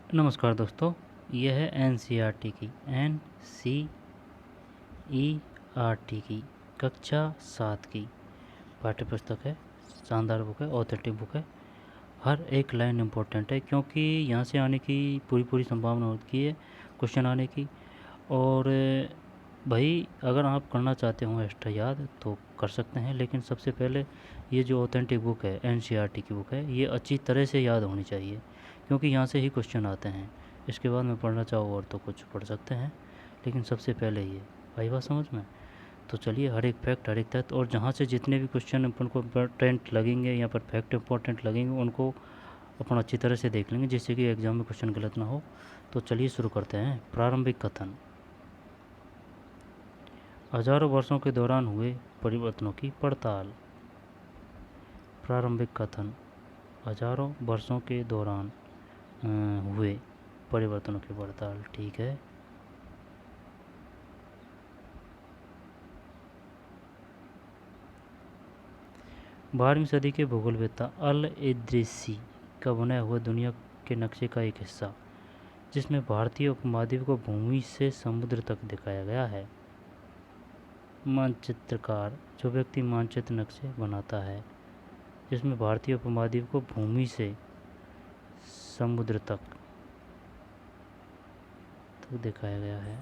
नमस्कार दोस्तों, यह है एनसीईआरटी की की कक्षा 7 की पाठ्य पुस्तक है। शानदार बुक है, ऑथेंटिक बुक है। हर एक लाइन इम्पोर्टेंट है क्योंकि यहाँ से आने की पूरी संभावना होती है क्वेश्चन आने की। और भाई अगर आप करना चाहते हो एक्स्ट्रा याद तो कर सकते हैं, लेकिन सबसे पहले ये जो ऑथेंटिक बुक है एनसीईआरटी की बुक है, ये अच्छी तरह से याद होनी चाहिए क्योंकि यहाँ से ही क्वेश्चन आते हैं। इसके बाद में पढ़ना चाहो और तो कुछ पढ़ सकते हैं, लेकिन सबसे पहले ये भाई बात समझ में। तो चलिए, हर एक फैक्ट, हर एक तथ्य और जहाँ से जितने भी क्वेश्चन अपन को इम्पोर्टेंट लगेंगे या पर फैक्ट इम्पोर्टेंट लगेंगे उनको अपन अच्छी तरह से देख लेंगे, जिससे कि एग्ज़ाम में क्वेश्चन गलत ना हो। तो चलिए शुरू करते हैं। प्रारंभिक कथन। हजारों वर्षों के दौरान हुए परिवर्तनों की पड़ताल। प्रारंभिक कथन। हजारों वर्षों के दौरान हुए परिवर्तनों की पड़ताल। ठीक है। 12वीं सदी के भूगोलवेत्ता अल इद्रिसी का बनाया हुआ दुनिया के नक्शे का एक हिस्सा, जिसमें भारतीय उपमहाद्वीप को भूमि से समुद्र तक दिखाया गया है। मानचित्रकार, जो व्यक्ति मानचित्र नक्शे बनाता है जिसमें भारतीय उपमहाद्वीप को भूमि से समुद्र तक दिखाया गया है।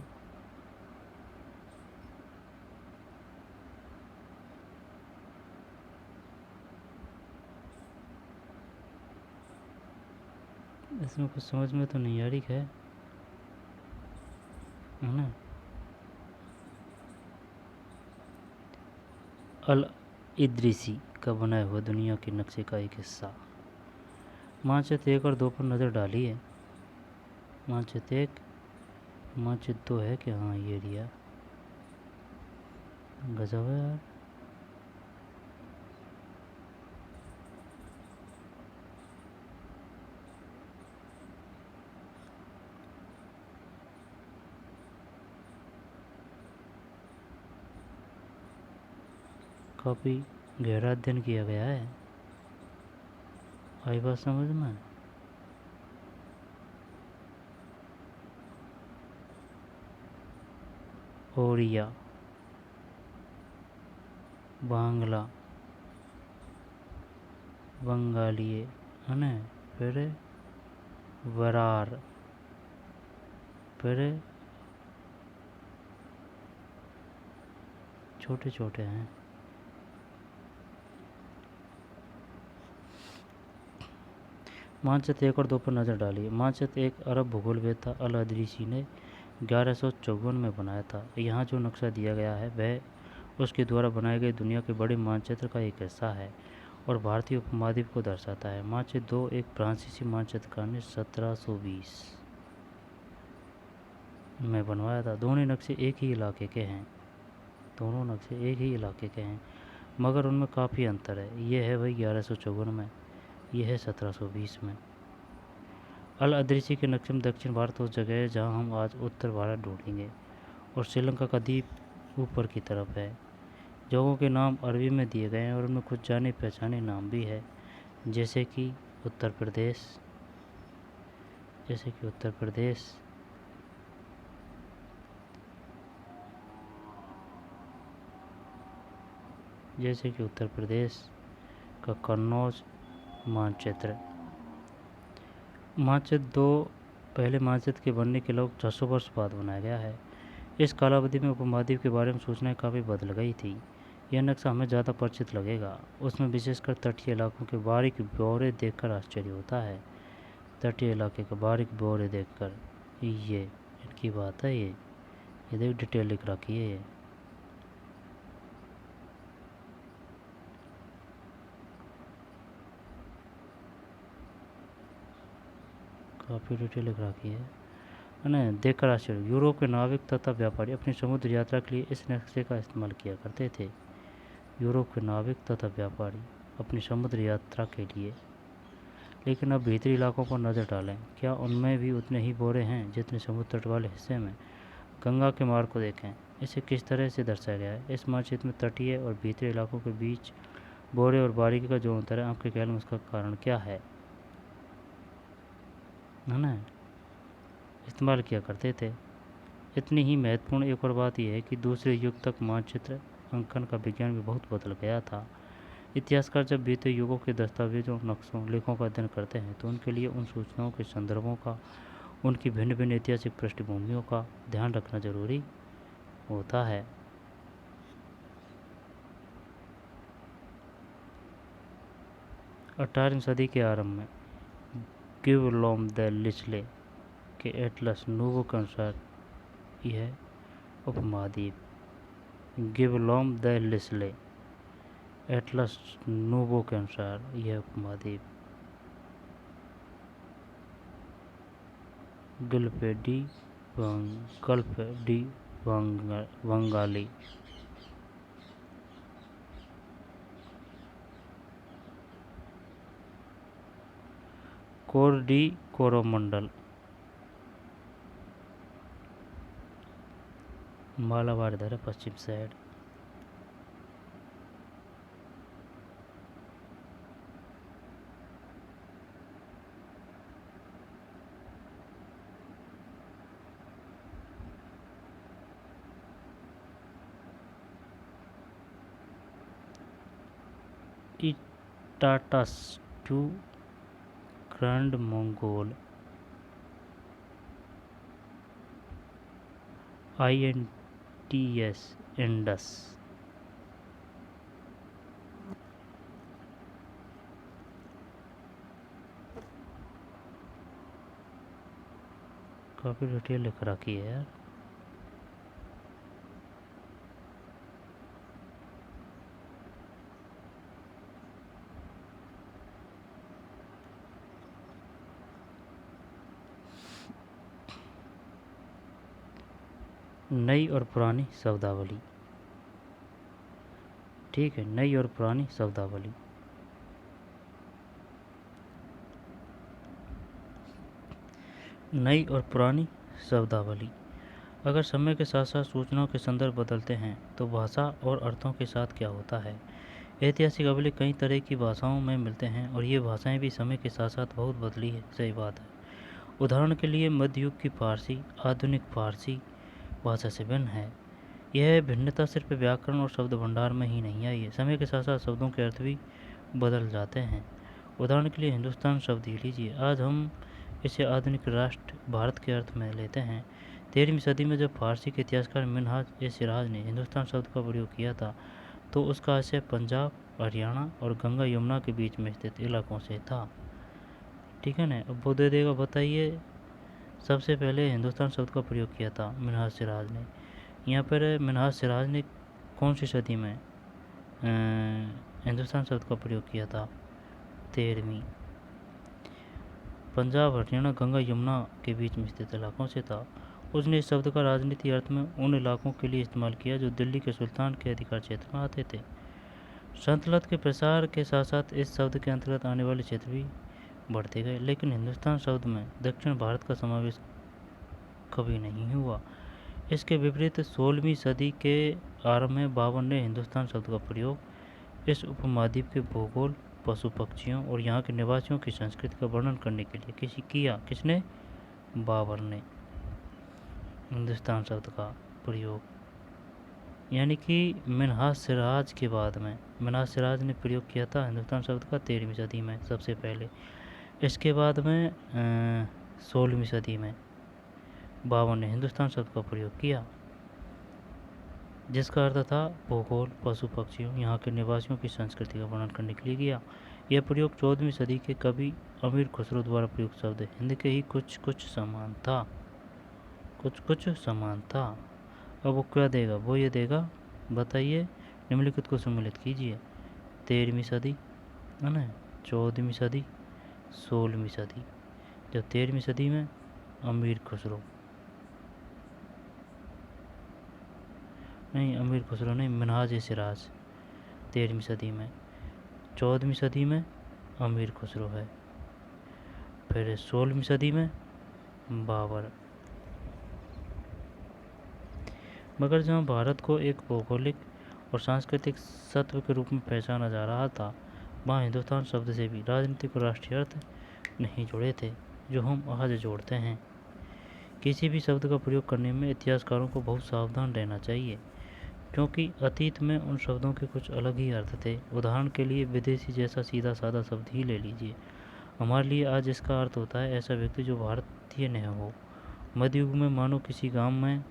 इसमें कुछ समझ में तो नहीं आ रही है ना। अल इद्रिसी का बनाया हुआ दुनिया के नक्शे का एक हिस्सा। मानचित्र 1 और 2 पर नज़र डालिए। मानचित्र 1, मानचित्र 2 है कि हाँ ये एरिया गजब है यार। काफ़ी गहरा अध्ययन किया गया है। आई बात समझ में। ओरिया, बांग्ला, बंगाली है ना, फिर वरार, फिर छोटे छोटे हैं। मानचित्र 1 और 2 पर नज़र डालिए। मानचित्र 1 अरब भूगोलवेत्ता अल इद्रिसी ने 1154 में बनाया था। यहाँ जो नक्शा दिया गया है वह उसके द्वारा बनाए गए दुनिया के बड़े मानचित्र का एक हिस्सा है और भारतीय उपमहाद्वीप को दर्शाता है। मानचित्र 2 एक फ्रांसीसी मानचित्रकार ने 1720 में बनवाया था। दोनों नक्शे एक ही इलाके के हैं, मगर उनमें काफ़ी अंतर है। ये है वही 1154 में, यह है 1720 में। अल इद्रिसी के नक्शे में दक्षिण भारत उस जगह है जहां हम आज उत्तर भारत ढूंढेंगे और श्रीलंका का द्वीप ऊपर की तरफ है। जगहों के नाम अरबी में दिए गए हैं और उनमें कुछ जाने पहचाने नाम भी है, जैसे कि उत्तर प्रदेश, उत्तर प्रदेश का कन्नौज मानचित्र। मानचित्र 2 पहले मानचित्र के बनने के लगभग 600 वर्ष बाद बनाया गया है। इस कालावधि में उपमहाद्वीप के बारे में सूचनाएं काफ़ी बदल गई थी। यह नक्शा हमें ज़्यादा परिचित लगेगा। उसमें विशेषकर तटीय इलाकों के बारीक ब्यौरे देखकर आश्चर्य होता है। तटीय इलाके का बारीक ब्यौरे देखकर, ये इनकी बात है। ये देख डिटेल लिख रखी है। ये काफ़ी डिटेल लिख रखी है ना। देखकर आश्चर्य। यूरोप के नाविक तथा व्यापारी अपनी समुद्र यात्रा के लिए इस नक्शे का इस्तेमाल किया करते थे। यूरोप के नाविक तथा व्यापारी अपनी समुद्र यात्रा के लिए। लेकिन अब भीतरी इलाकों पर नज़र डालें, क्या उनमें भी उतने ही बोरे हैं जितने समुद्र तट वाले हिस्से में। गंगा के मार्ग को देखें, इसे किस तरह से दर्शाया गया है। इस मानचित्र में तटीय और भीतरी इलाकों के बीच बोरे और बारीकी का जो अंतर है, आपके ख्याल में उसका कारण क्या है ना। इस्तेमाल किया करते थे। इतनी ही महत्वपूर्ण एक और बात यह है कि दूसरे युग तक मानचित्र अंकन का विज्ञान भी बहुत बदल गया था। इतिहासकार जब बीते युगों के दस्तावेजों, नक्शों, लेखों का अध्ययन करते हैं तो उनके लिए उन सूचनाओं के संदर्भों का, उनकी भिन्न भिन्न ऐतिहासिक पृष्ठभूमियों का ध्यान रखना जरूरी होता है। 18वीं सदी के आरंभ में गिवलोम द लिचले के एटलस नूवो के अनुसार यह उपमहाद्वीप गिवलोम द लिचले एटलस नूवो के अनुसार यह उपमहाद्वीप गल्फ डी बंगाली कोर डी कोरोमंडल मालाबार इधर है पश्चिम साइड। टाटास टू ग्रैंड मंगोल INTS इंडस काफ़ी डिटेल लिख रखी है यार। नई और पुरानी शब्दावली। ठीक है, नई और पुरानी शब्दावली। नई और पुरानी शब्दावली। अगर समय के साथ साथ सूचनाओं के संदर्भ बदलते हैं तो भाषा और अर्थों के साथ क्या होता है। ऐतिहासिक अवली कई तरह की भाषाओं में मिलते हैं और ये भाषाएं भी समय के साथ साथ बहुत बदली है। सही बात है। उदाहरण के लिए मध्य युग की फारसी आधुनिक फारसी भाषा से भिन्न है। यह भिन्नता सिर्फ व्याकरण और शब्द भंडार में ही नहीं आई है, समय के साथ साथ शब्दों के अर्थ भी बदल जाते हैं। उदाहरण के लिए हिंदुस्तान शब्द ही लीजिए, आज हम इसे आधुनिक राष्ट्र भारत के अर्थ में लेते हैं। 13वीं सदी में जब फारसी के इतिहासकार मिन्हाज-ए-सिराज ने हिंदुस्तान शब्द का प्रयोग किया था तो उसका आशय पंजाब, हरियाणा और गंगा यमुना के बीच में स्थित इलाकों से था। ठीक है ना। अब वो दे देगा, बताइए सबसे पहले हिंदुस्तान शब्द का प्रयोग किया था मिन्हाज-सिराज ने। यहाँ पर मिन्हाज-सिराज ने कौन सी सदी में हिंदुस्तान शब्द का प्रयोग किया था? 13वीं। पंजाब, हरियाणा, गंगा यमुना के बीच में स्थित इलाकों से था। उसने इस शब्द का राजनीति अर्थ में उन इलाकों के लिए इस्तेमाल किया जो दिल्ली के सुल्तान के अधिकार क्षेत्र में आते थे। सल्तनत के प्रसार के साथ साथ इस शब्द के अंतर्गत आने वाले क्षेत्र भी बढ़ते गए, लेकिन हिंदुस्तान शब्द में दक्षिण भारत का समावेश कभी नहीं हुआ। इसके विपरीत 16वीं सदी के आरंभ में बाबर ने हिंदुस्तान शब्द का प्रयोग इस उपमहाद्वीप के भूगोल, पशु पक्षियों और यहाँ के निवासियों की संस्कृति का वर्णन करने के लिए किया। किसने? बाबर ने हिंदुस्तान शब्द का प्रयोग, यानी कि मिन्हाज-सिराज के बाद में मिन्हाज-सिराज ने प्रयोग किया था हिंदुस्तान शब्द का 13वीं सदी में सबसे पहले। इसके बाद में 16वीं सदी में बाबर ने हिंदुस्तान शब्द का प्रयोग किया जिसका अर्थ था भूगोल, पशु पक्षियों, यहाँ के निवासियों की संस्कृति का वर्णन करने के लिए किया। यह प्रयोग 14वीं सदी के कवि अमीर खुसरो द्वारा प्रयुक्त शब्द हिंद के ही कुछ कुछ समान था। अब वो क्या देगा? वो ये देगा, बताइए, निम्नलिखित को सम्मिलित कीजिए। 13वीं सदी है ना, 14वीं सदी, 16वीं सदी। जब 13वीं सदी में अमीर खुसरो नहीं, मिन्हाज-ए-सिराज 13वीं सदी में। 14वीं सदी में अमीर खुसरो है। फिर 16वीं सदी में बाबर। मगर जहाँ भारत को एक भौगोलिक और सांस्कृतिक सत्व के रूप में पहचाना जा रहा था, वहाँ हिंदुस्तान शब्द से भी राजनीतिक और राष्ट्रीय अर्थ नहीं जुड़े थे जो हम आज जोड़ते हैं। किसी भी शब्द का प्रयोग करने में इतिहासकारों को बहुत सावधान रहना चाहिए, क्योंकि अतीत में उन शब्दों के कुछ अलग ही अर्थ थे। उदाहरण के लिए विदेशी जैसा सीधा साधा शब्द ही ले लीजिए। हमारे लिए आज इसका अर्थ होता है ऐसा व्यक्ति जो भारतीय न हो। मध्ययुग में मानो किसी गांव में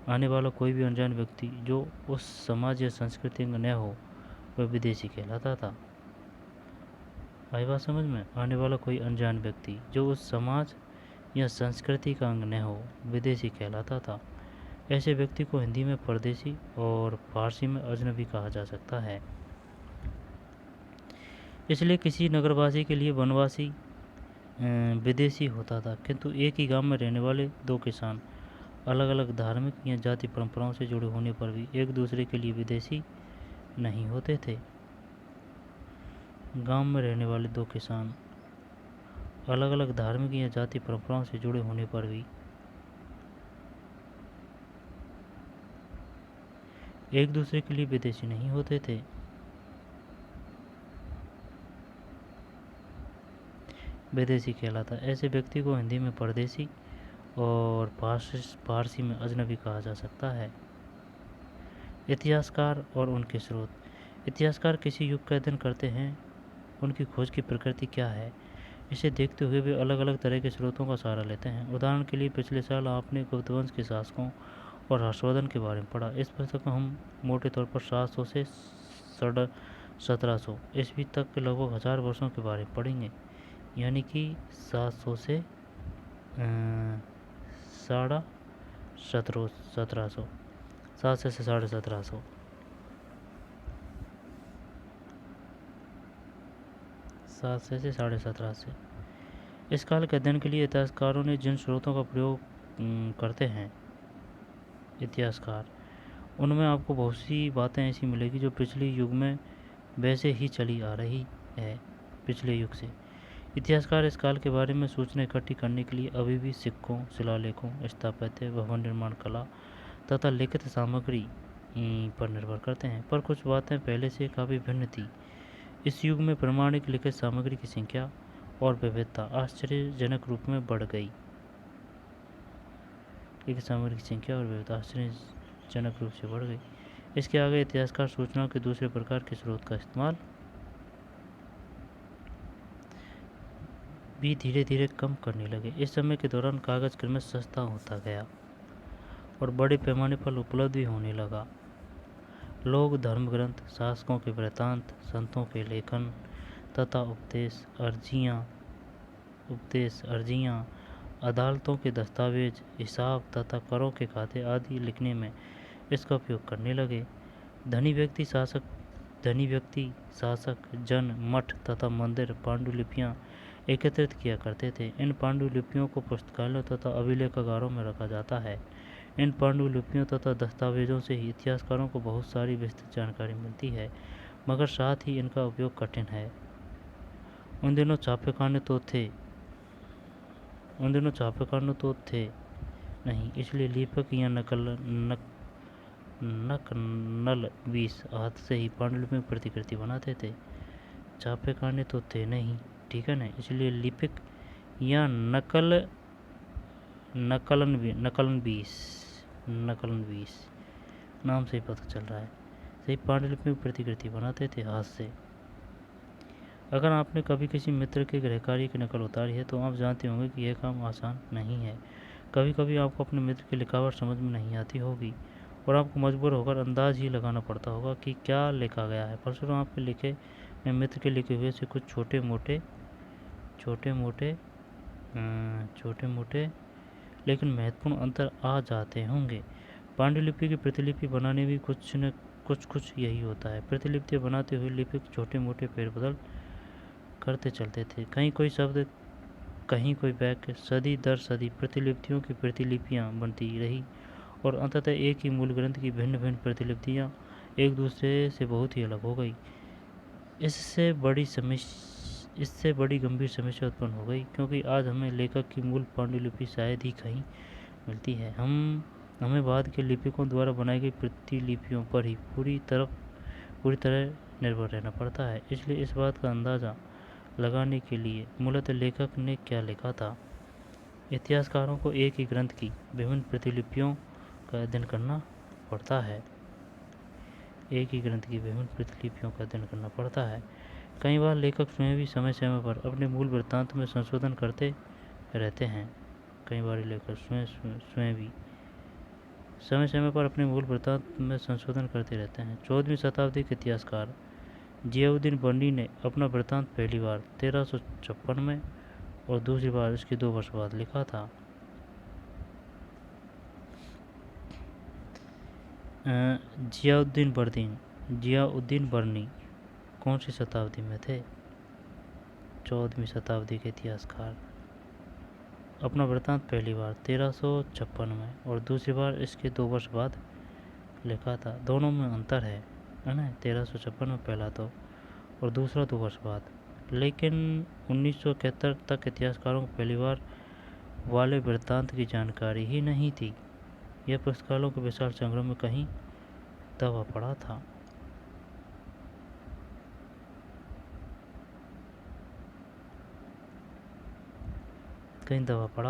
आने वाला कोई भी अनजान व्यक्ति जो उस समाज या संस्कृति में न हो, वह विदेशी कहलाता था। आई बात समझ में? आने वाला कोई अनजान व्यक्ति जो उस समाज या संस्कृति का अंग न हो, विदेशी कहलाता था। ऐसे व्यक्ति को हिंदी में परदेशी और फारसी में अजनबी कहा जा सकता है। इसलिए किसी नगरवासी के लिए वनवासी विदेशी होता था, किंतु एक ही गांव में रहने वाले दो किसान अलग अलग धार्मिक या जाति परंपराओं से जुड़े होने पर भी एक दूसरे के लिए विदेशी नहीं होते थे। गांव में रहने वाले दो किसान अलग अलग धार्मिक या जाति परंपराओं से जुड़े होने पर भी एक दूसरे के लिए विदेशी नहीं होते थे। विदेशी कहलाता। ऐसे व्यक्ति को हिंदी में परदेशी और फारसी में अजनबी कहा जा सकता है। इतिहासकार और उनके स्रोत। इतिहासकार किसी युग का अध्ययन करते हैं, उनकी खोज की प्रकृति क्या है, इसे देखते हुए वे अलग अलग तरह के स्रोतों का सहारा लेते हैं। उदाहरण के लिए पिछले साल आपने गुप्तवंश के शासकों और हर्षवर्धन के बारे में पढ़ा। इस पुस्तक में हम मोटे तौर पर 700 से 1700 ईस्वी तक के लगभग 1000 वर्षों के बारे में पढ़ेंगे, यानी कि 700 से 1750 1700 7 से 1750 7 से 1750। इस काल के अध्ययन के लिए इतिहासकारों ने जिन स्रोतों का प्रयोग करते हैं इतिहासकार, उनमें आपको बहुत सी बातें ऐसी मिलेगी जो पिछले युग में वैसे ही चली आ रही है। पिछले युग से इतिहासकार इस काल के बारे में सूचना इकट्ठी करने के लिए अभी भी सिक्कों, शिलालेखों, स्थापत्य, भवन निर्माण कला तथा लिखित सामग्री पर निर्भर करते हैं। पर कुछ बातें पहले से काफ़ी भिन्न थी। इस युग में प्रमाणिक लिखित सामग्री की संख्या और विविधता आश्चर्यजनक रूप में बढ़ गई। लिखित सामग्री की संख्या और विविधता आश्चर्यजनक रूप से बढ़ गई। इसके आगे इतिहासकार सूचनाओं के दूसरे प्रकार के स्रोत का इस्तेमाल भी धीरे धीरे कम करने लगे। इस समय के दौरान कागज क्रमश सस्ता होता गया और बड़े पैमाने पर उपलब्ध भी होने लगा। लोग धर्म ग्रंथ, शासकों के वृत्तांत, संतों के लेखन तथा उपदेश अर्जियाँ, अदालतों के दस्तावेज, हिसाब तथा करों के खाते आदि लिखने में इसका उपयोग करने लगे। धनी व्यक्ति, शासक, जन, मठ तथा मंदिर पांडुलिपियाँ एकत्रित किया करते थे। इन पांडुलिपियों को पुस्तकालयों तथा अभिलेखागारों में रखा जाता है। इन पांडुलिपियों तथा दस्तावेजों से ही इतिहासकारों को बहुत सारी विस्तृत जानकारी मिलती है, मगर साथ ही इनका उपयोग कठिन है। उन दिनों छापेखाने तो थे नहीं, इसलिए लिपक या नकलवीस हाथ से ही पांडुलिपि में प्रतिकृति बनाते थे। छापेखाने तो थे नहीं, ठीक है ना, इसलिए लिपिक या नकलनवीस नाम से ही पता चल रहा है, सही पांडुलिपि में प्रतिकृति बनाते थे हाथ से। अगर आपने कभी किसी मित्र के गृहकार्य की नकल उतारी है तो आप जानते होंगे कि यह काम आसान नहीं है। कभी कभी आपको अपने मित्र की लिखावट समझ में नहीं आती होगी और आपको मजबूर होकर अंदाज ही लगाना पड़ता होगा कि क्या लिखा गया है। फलस्वरूप आपके लिखे में मित्र के लिखे हुए से कुछ छोटे मोटे लेकिन महत्वपूर्ण अंतर आ जाते होंगे। पांडुलिपि की प्रतिलिपि बनाने भी कुछ यही होता है। प्रतिलिपि बनाते हुए लिपिक छोटे मोटे फेरबदल करते चलते थे। कहीं कोई शब्द, कहीं कोई वाक्य, सदी दर सदी प्रतिलिपियों की प्रतिलिपियाँ बनती रही और अंततः एक ही मूल ग्रंथ की भिन्न भिन्न प्रतिलिपियाँ एक दूसरे से बहुत ही अलग हो गई। इससे बड़ी गंभीर समस्या उत्पन्न हो गई, क्योंकि आज हमें लेखक की मूल पांडुलिपि शायद ही कहीं मिलती है। हमें बाद के लिपिकों द्वारा बनाई गई प्रतिलिपियों पर ही पूरी तरह निर्भर रहना पड़ता है। इसलिए इस बात का अंदाज़ा लगाने के लिए मूलतः लेखक ने क्या लिखा था, इतिहासकारों को एक ही ग्रंथ की विभिन्न प्रतिलिपियों का अध्ययन करना पड़ता है। एक ही ग्रंथ की विभिन्न प्रतिलिपियों का अध्ययन करना पड़ता है। कई बार लेखक स्वयं भी समय समय पर अपने मूल वृत्तांत में संशोधन करते रहते हैं। कई बार लेखक स्वयं भी समय समय पर अपने मूल वृत्तांत में संशोधन करते रहते हैं। 14वीं शताब्दी के इतिहासकार जियाउद्दीन बर्नी ने अपना वृत्तांत पहली बार 1356 में और दूसरी बार इसके 2 वर्ष बाद लिखा था। जियाउद्दीन बर्नी कौन सी शताब्दी में थे? 14वीं शताब्दी के इतिहासकार। अपना वृत्तांत पहली बार 1356 में और दूसरी बार इसके 2 वर्ष बाद लिखा था। दोनों में अंतर है ना, 1356 में पहला तो और दूसरा 2 वर्ष बाद। लेकिन 1971 तक इतिहासकारों को पहली बार वाले वृत्तांत की जानकारी ही नहीं थी। यह पुस्तकालयों के विशाल संग्रह में कहीं दबा पड़ा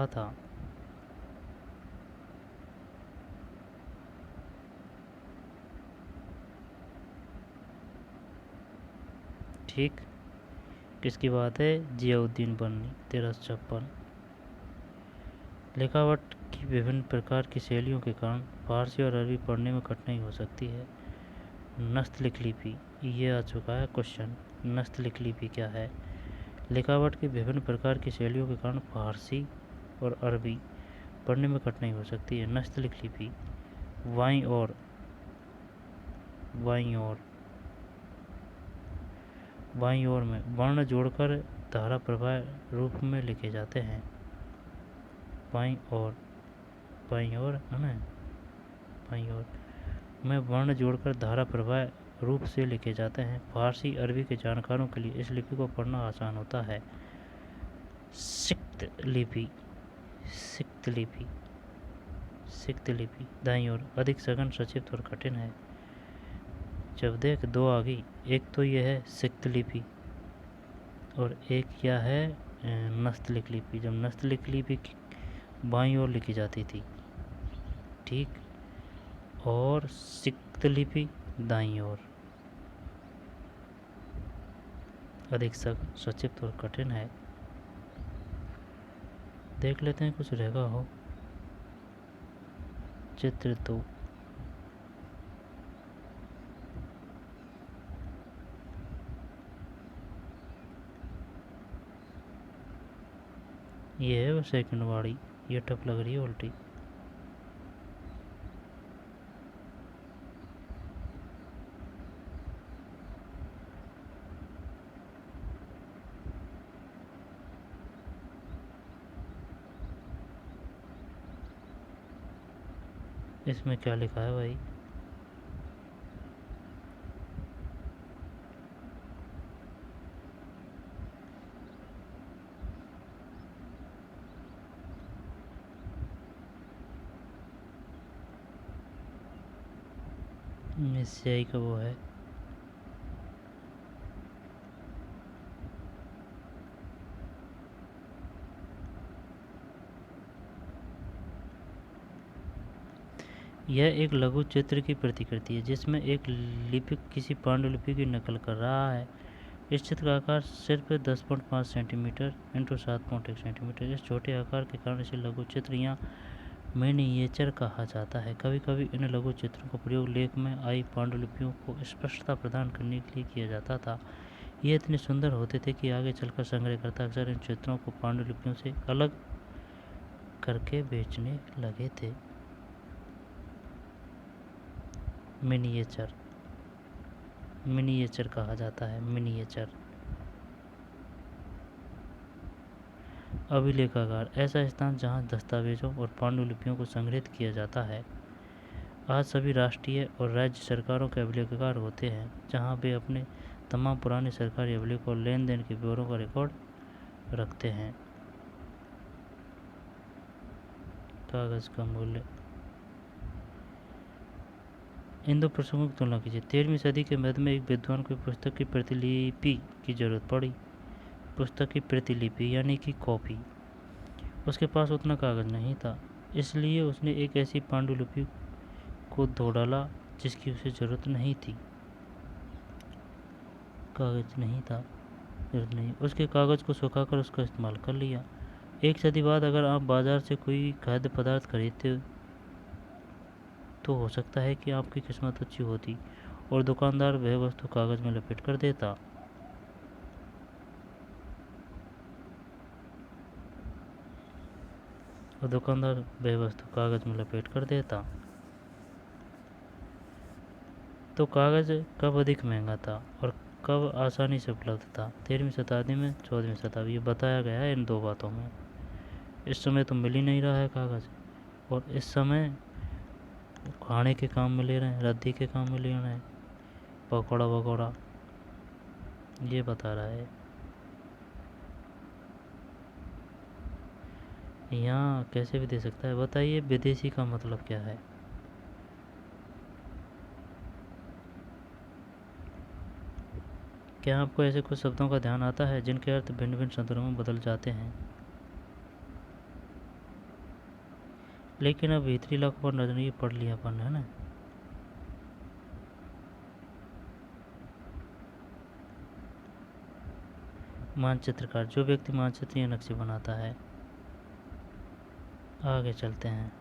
था। ठीक, किसकी बात है? जियाउद्दीन बर्नी 1356। लिखावट की विभिन्न प्रकार की शैलियों के कारण फारसी और अरबी पढ़ने में कठिनाई हो सकती है। नस्तलिख लिपि, ये आ चुका है क्वेश्चन। नस्तलिख लिपि क्या है? लिखावट की विभिन्न प्रकार की शैलियों के कारण फारसी और अरबी पढ़ने में कठिनाई हो सकती है। नस्तलिख लिपि बाईं ओर में वर्ण जोड़कर धारा प्रवाह रूप में लिखे जाते हैं। बाईं ओर है ना, बाईं ओर में वर्ण जोड़कर धारा प्रवाह रूप से लिखे जाते हैं। फारसी अरबी के जानकारों के लिए इस लिपि को पढ़ना आसान होता है। सिक्त लिपि दाईं ओर अधिक सघन, संक्षिप्त और कठिन है। जब देख 2 आ गई, एक तो यह है सिक्त लिपि और एक क्या है? नस्तलिख लिपि। जब नस्तलिख लिपि बाईं ओर लिखी जाती थी, ठीक, और सिक्त लिपि दाईं ओर, अधिक सघन, संक्षिप्त और कठिन है। देख लेते हैं कुछ रहेगा हो। चित्र 2। ये है वो सेकंड वाली, ये टप लग रही है उल्टी। इसमें क्या लिखा है भाई? स्याही का वो है। यह एक लघु चित्र की प्रतिकृति है जिसमें एक लिपिक किसी पांडुलिपि की नकल कर रहा है। इस चित्र का आकार सिर्फ 10.5 सेंटीमीटर × 7.1 सेंटीमीटर। इस छोटे आकार के कारण इसे लघु चित्र या मिनिएचर कहा जाता है। कभी कभी इन लघु चित्रों का प्रयोग लेख में आई पांडुलिपियों को स्पष्टता प्रदान करने के लिए किया जाता था। ये इतने सुंदर होते थे कि आगे चलकर संग्रहकर्ता अक्सर इन चित्रों को पांडुलिपियों से अलग करके बेचने लगे थे। मिनिएचर कहा जाता है। मिनिएचर। अभिलेखागार ऐसा स्थान जहां दस्तावेजों और पांडुलिपियों को संग्रहित किया जाता है। आज सभी राष्ट्रीय और राज्य सरकारों के अभिलेखागार होते हैं जहां वे अपने तमाम पुराने सरकारी अभिलेख और लेन देन के ब्यौरों का रिकॉर्ड रखते हैं। कागज का मूल्य। इन दो प्रसंगों की तुलना कीजिए। 13वीं सदी के मध्य में एक विद्वान को पुस्तक की प्रतिलिपि की जरूरत पड़ी। पुस्तक की प्रतिलिपि यानी कि कॉपी। उसके पास उतना कागज़ नहीं था, इसलिए उसने एक ऐसी पांडुलिपि को धो डाला जिसकी उसे ज़रूरत नहीं थी। कागज़ नहीं था, ज़रूरत नहीं, उसके कागज़ को सुखाकर उसका इस्तेमाल कर लिया। एक सदी बाद अगर आप बाज़ार से कोई खाद्य पदार्थ खरीदते तो हो सकता है कि आपकी किस्मत अच्छी होती और दुकानदार वह वस्तु कागज़ में लपेट कर देता। कागज़ में लपेट कर देता। तो कागज़ कब अधिक महंगा था और कब आसानी से उपलब्ध था? 13वीं शताब्दी में, 14वीं शताब्दी, ये बताया गया है इन दो बातों में। इस समय तो मिल ही नहीं रहा है कागज़, और इस समय खाने के काम में ले रहे हैं, रद्दी के काम में ले रहे हैं, पकौड़ा वकौड़ा, ये बता रहा है। यहाँ कैसे भी दे सकता है? बताइए, विदेशी का मतलब क्या है? क्या आपको ऐसे कुछ शब्दों का ध्यान आता है जिनके अर्थ भिन्न भिन्न संदर्भों में बदल जाते हैं, लेकिन अब भीतरी इलाकों पर नजर नहीं पढ़ लिया अपन, है ना? मानचित्रकार, जो व्यक्ति मानचित्र या नक्शे बनाता है। आगे चलते हैं।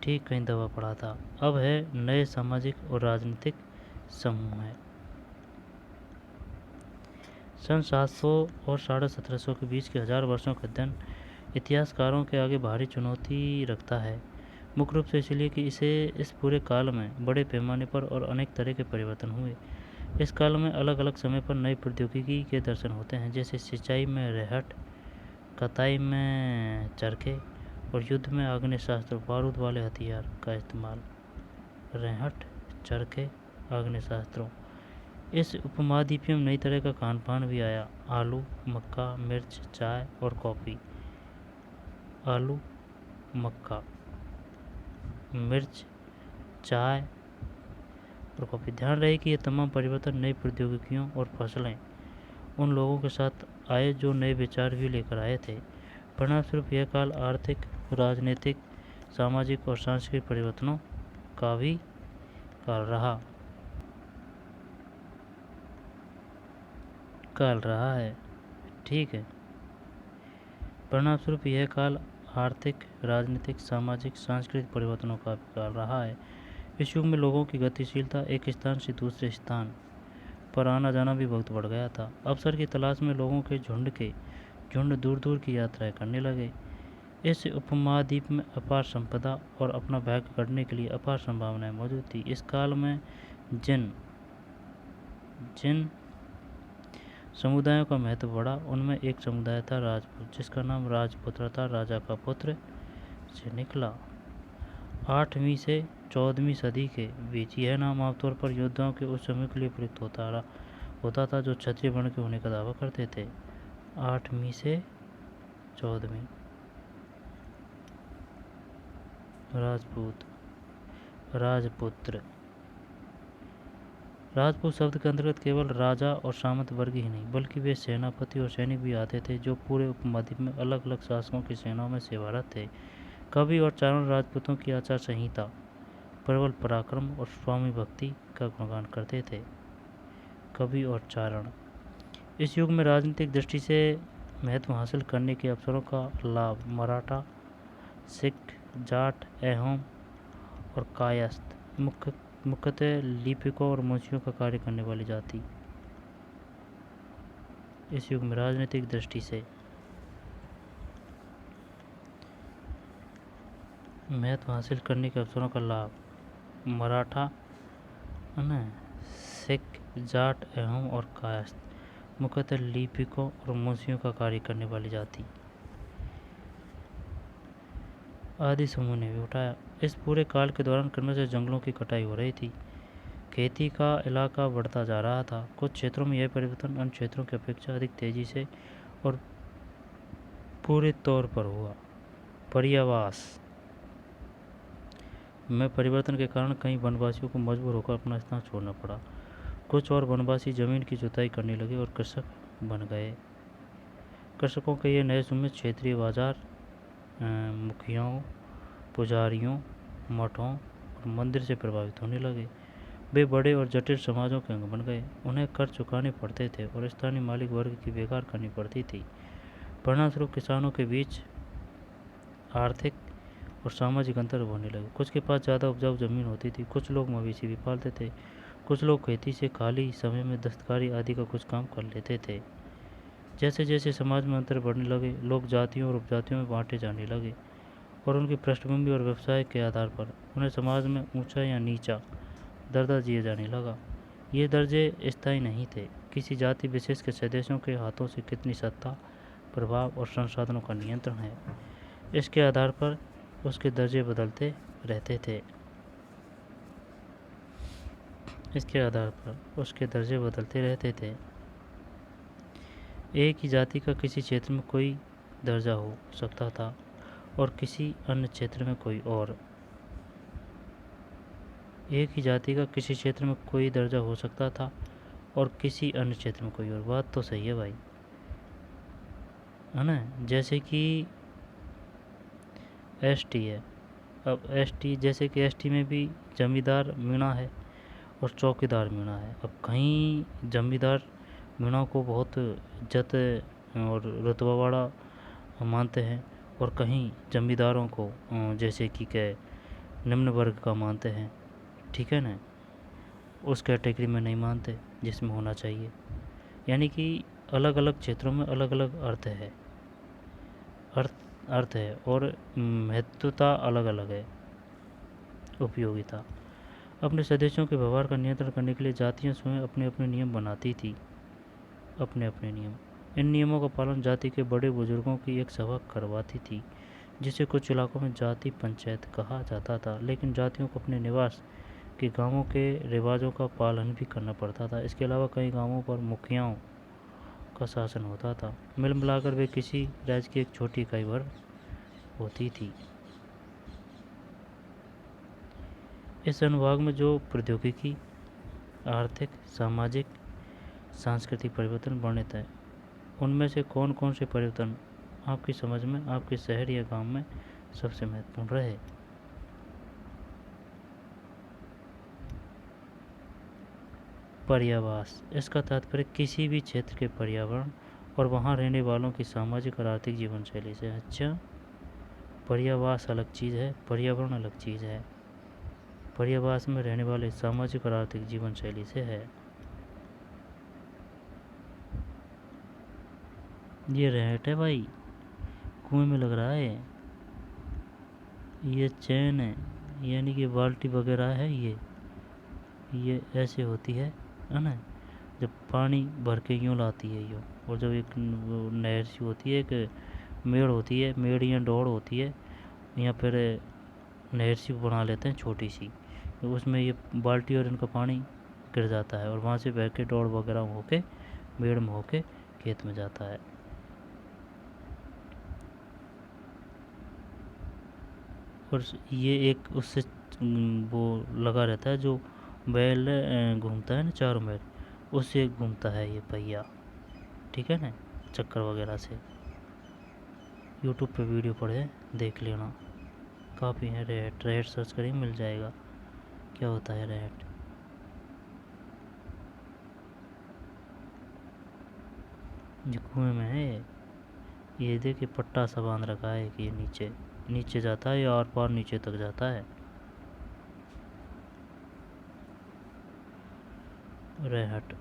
ठीक कहीं दबा पड़ा था। अब है नए सामाजिक और राजनीतिक समूह है। सन 700 और 1750 के बीच के 1000 वर्षों का अध्ययन इतिहासकारों के आगे भारी चुनौती रखता है, मुख्य रूप से इसलिए कि इस पूरे काल में बड़े पैमाने पर और अनेक तरह के परिवर्तन हुए। इस काल में अलग अलग समय पर नई प्रौद्योगिकी के दर्शन होते हैं, जैसे सिंचाई में रेहट, कताई में चरखे और युद्ध में आग्नेयास्त्र, बारूद वाले हथियार का इस्तेमाल। रेहट, चरखे, आग्नेयास्त्रों। इस उपमहाद्वीप में नई तरह का खान पान भी आया। आलू, मक्का, मिर्च, चाय और कॉफ़ी। आलू, मक्का, मिर्च, चाय और कॉफ़ी। ध्यान रहे कि ये तमाम परिवर्तन नई प्रौद्योगिकियों और फसलें उन लोगों के साथ आए जो नए विचार भी लेकर आए थे। परिणामस्वरूप यह काल आर्थिक, राजनीतिक, सामाजिक और सांस्कृतिक परिवर्तनों का भी काल रहा है। ठीक है। परिणामस्वरूप यह काल आर्थिक, राजनीतिक, सामाजिक, सांस्कृतिक परिवर्तनों का भी काल रहा है। इस युग में लोगों की गतिशीलता, एक स्थान से दूसरे स्थान पर आना जाना भी बहुत बढ़ गया था। अवसर की तलाश में लोगों के झुंड दूर दूर की यात्राएं करने लगे। इस उपमहाद्वीप में अपार संपदा और अपना भाग्य गढ़ने के लिए अपार संभावनाएं मौजूद थी। इस काल में जिन समुदायों का महत्व बढ़ा, उनमें एक समुदाय था राजपूत, जिसका नाम राजपुत्र था, राजा का पुत्र से निकला। 8वीं से 14वीं सदी के बीच यह नाम आमतौर पर योद्धाओं के उस समूह के लिए प्रयुक्त होता था जो क्षत्रिय वर्ण के होने का दावा करते थे। 8वीं से 14वीं। राजपुत्र। राजपूत शब्द के अंतर्गत केवल राजा और सामंत वर्ग ही नहीं, बल्कि वे सेनापति और सैनिक भी आते थे जो पूरे उपमहाद्वीप में अलग अलग शासकों की सेनाओं में सेवारत थे। कवि और चारण राजपूतों की आचार संहिता, प्रबल पराक्रम और स्वामी भक्ति का गुणगान करते थे। कवि और चारण। इस युग में राजनीतिक दृष्टि से महत्व हासिल करने के अवसरों का लाभ मराठा, सिख, जाट, अहोम और कायस्थ, मुख्यतः लिपिकों और मुंशियों का कार्य करने वाली जाति। इस युग में राजनीतिक दृष्टि से महत्व हासिल करने के अवसरों का लाभ मराठा, सिख, जाट, अहोम और कायस्थ, मुख्यतः लिपिकों और मुंशियों का कार्य करने वाली जाति आदि समूह ने भी उठाया। इस पूरे काल के दौरान क्रमशः जंगलों की कटाई हो रही थी। खेती का इलाका बढ़ता जा रहा था। कुछ क्षेत्रों में यह परिवर्तन अन्य क्षेत्रों की अपेक्षा अधिक तेज़ी से और पूरे तौर पर हुआ। पर्यावास में परिवर्तन के कारण कई वनवासियों को मजबूर होकर अपना स्थान छोड़ना पड़ा। कुछ और वनवासी जमीन की जुताई करने लगे और कृषक बन गए। कृषकों के ये नए सुमित क्षेत्रीय बाजार मुखियाओं, पुजारियों, मठों और मंदिर से प्रभावित होने लगे। वे बड़े और जटिल समाजों के अंग बन गए। उन्हें कर चुकाने पड़ते थे और स्थानीय मालिक वर्ग की बेकार करनी पड़ती थी। परिणामस्वरूप किसानों के बीच आर्थिक और सामाजिक अंतर होने लगे। कुछ के पास ज़्यादा उपजाऊ जमीन होती थी, कुछ लोग मवेशी भी पालते थे, कुछ लोग खेती से खाली समय में दस्तकारी आदि का कुछ काम कर लेते थे। जैसे जैसे समाज में अंतर बढ़ने लगे, लोग जातियों और उपजातियों में बांटे जाने लगे और उनकी पृष्ठभूमि और व्यवसाय के आधार पर उन्हें समाज में ऊंचा या नीचा दर्जा दिया जाने लगा। ये दर्जे स्थायी नहीं थे। किसी जाति विशेष के सदस्यों के हाथों से कितनी सत्ता, प्रभाव और संसाधनों का नियंत्रण है, इसके आधार पर उसके दर्जे बदलते रहते थे। इसके आधार पर उसके दर्जे बदलते रहते थे। एक ही जाति का किसी क्षेत्र में कोई दर्जा हो सकता था और किसी अन्य क्षेत्र में कोई और। एक ही जाति का किसी क्षेत्र में कोई दर्जा हो सकता था और किसी अन्य क्षेत्र में कोई और। बात तो सही है भाई, है ना। जैसे कि एसटी है। अब एसटी, जैसे कि एसटी में भी जमींदार मीणा है और चौकीदार मीणा है। अब कहीं जमींदार मीणा को बहुत इज्जत और रुतबा वाला मानते हैं और कहीं जमींदारों को जैसे कि निम्न वर्ग का मानते हैं, ठीक है ना, उस कैटेगरी में नहीं मानते जिसमें होना चाहिए। यानी कि अलग अलग क्षेत्रों में अलग अलग अर्थ है और महत्वता अलग अलग है, उपयोगिता। अपने सदस्यों के व्यवहार का नियंत्रण करने के लिए जातियां स्वयं अपने अपने नियम बनाती थी, अपने अपने नियम। इन नियमों का पालन जाति के बड़े बुजुर्गों की एक सभा करवाती थी, जिसे कुछ इलाकों में जाति पंचायत कहा जाता था। लेकिन जातियों को अपने निवास के गांवों के रिवाजों का पालन भी करना पड़ता था। इसके अलावा कई गांवों पर मुखियाओं का शासन होता था। मिल मिलाकर वे किसी राज्य की एक छोटी इकाई भर होती थी। इस अनुभाग में जो प्रौद्योगिकी, आर्थिक, सामाजिक, सांस्कृतिक परिवर्तन वर्णित है, उनमें से कौन कौन से परिवर्तन आपकी समझ में आपके शहर या गांव में सबसे महत्वपूर्ण रहे? पर्यावास, इसका तात्पर्य किसी भी क्षेत्र के पर्यावरण और वहाँ रहने वालों की सामाजिक और आर्थिक जीवन शैली से। अच्छा, पर्यावास अलग चीज़ है, पर्यावरण अलग चीज़ है। पर्यावास में रहने वाले सामाजिक और आर्थिक जीवन शैली से है। ये रहट है भाई, कुएं में लग रहा है। ये चैन है, यानी कि बाल्टी वगैरह है। ये ऐसे होती है ना, जब पानी भर के यूँ लाती है यूँ, और जब एक नहर सी होती है, एक मेड़ होती है, मेड़ या डोड़ होती है, या फिर नहर सी बना लेते हैं छोटी सी, तो उसमें ये बाल्टी और इनका पानी गिर जाता है और वहाँ से बह के डोड़ वगैरह होके मेड़ में होके खेत में जाता है। और ये एक उससे वो लगा रहता है, जो बैल घूमता है ना चारों बैल, उससे घूमता है ये पहिया, ठीक है ना, चक्कर वगैरह से। यूट्यूब पे वीडियो पड़े देख लेना, काफ़ी है। रेट सर्च करें मिल जाएगा क्या होता है रेट। जो कुएं में है ये देखिए, पट्टा सा बांध रखा है कि ये नीचे नीचे जाता है या आर पार नीचे तक जाता है। रेहट।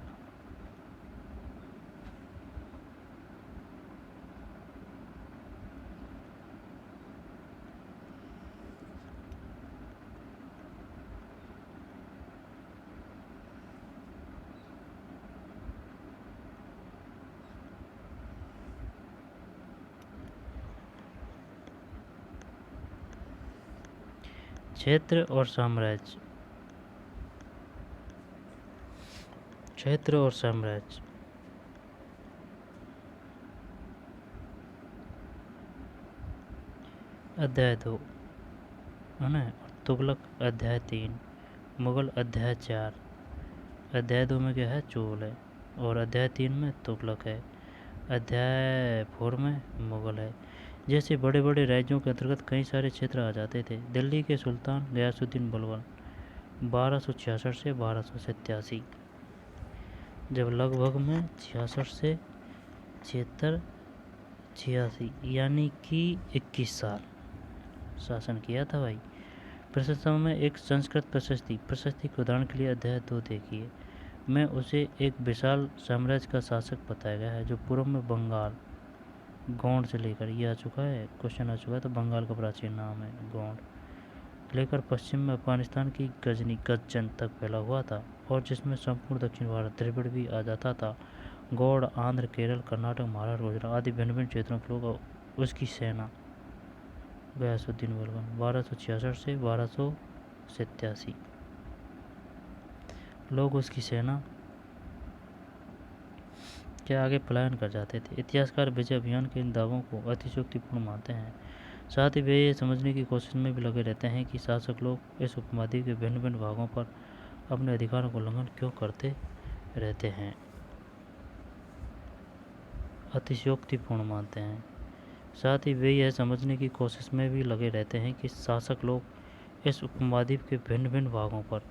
क्षेत्र और साम्राज्य। क्षेत्र और साम्राज्य। अध्याय 2 है ना। तुगलक अध्याय 3, मुगल अध्याय 4। अध्याय 2 में क्या है, चोल है, और अध्याय 3 में तुगलक है, अध्याय 4 में मुगल है। जैसे बड़े बड़े राज्यों के अंतर्गत कई सारे क्षेत्र आ जाते थे। दिल्ली के सुल्तान गयासुद्दीन बलबन 1266 से 1287, जब लगभग में 66 से 76 यानी कि 21 साल शासन किया था भाई। प्रशंसा में एक संस्कृत प्रशस्ति के उदाहरण के लिए अध्याय 2 देखिए। मैं उसे एक विशाल साम्राज्य का शासक बताया गया है जो पूर्व में बंगाल गौंड से लेकर, ये आ चुका है, क्वेश्चन आ चुका है, तो बंगाल का प्राचीन नाम है गौंड, लेकर पश्चिम में अफगानिस्तान की गजनी गज्जन तक फैला हुआ था, और जिसमें संपूर्ण दक्षिण भारत द्रविड़ भी आ जाता था। गौड़ आंध्र, केरल, कर्नाटक, महाराष्ट्र, गुजरात आदि भिन्न भिन्न क्षेत्रों के लोग उसकी सेना गयासुद्दीन बलबन 1266 से 1287 लोग उसकी सेना के आगे पलायन कर जाते थे। इतिहासकार विजय अभियान के इन दावों को अतिशयोक्तिपूर्ण मानते हैं। साथ ही वे ये समझने की कोशिश में भी लगे रहते हैं कि शासक लोग इस उपमहाद्वीप के भिन्न भिन्न भागों पर अपने अधिकारों का उल्लंघन क्यों करते रहते हैं। अतिशयोक्तिपूर्ण मानते हैं। साथ ही वे यह समझने की कोशिश में भी लगे रहते हैं कि शासक लोग इस उपमहाद्वीप के भिन्न भिन्न भागों पर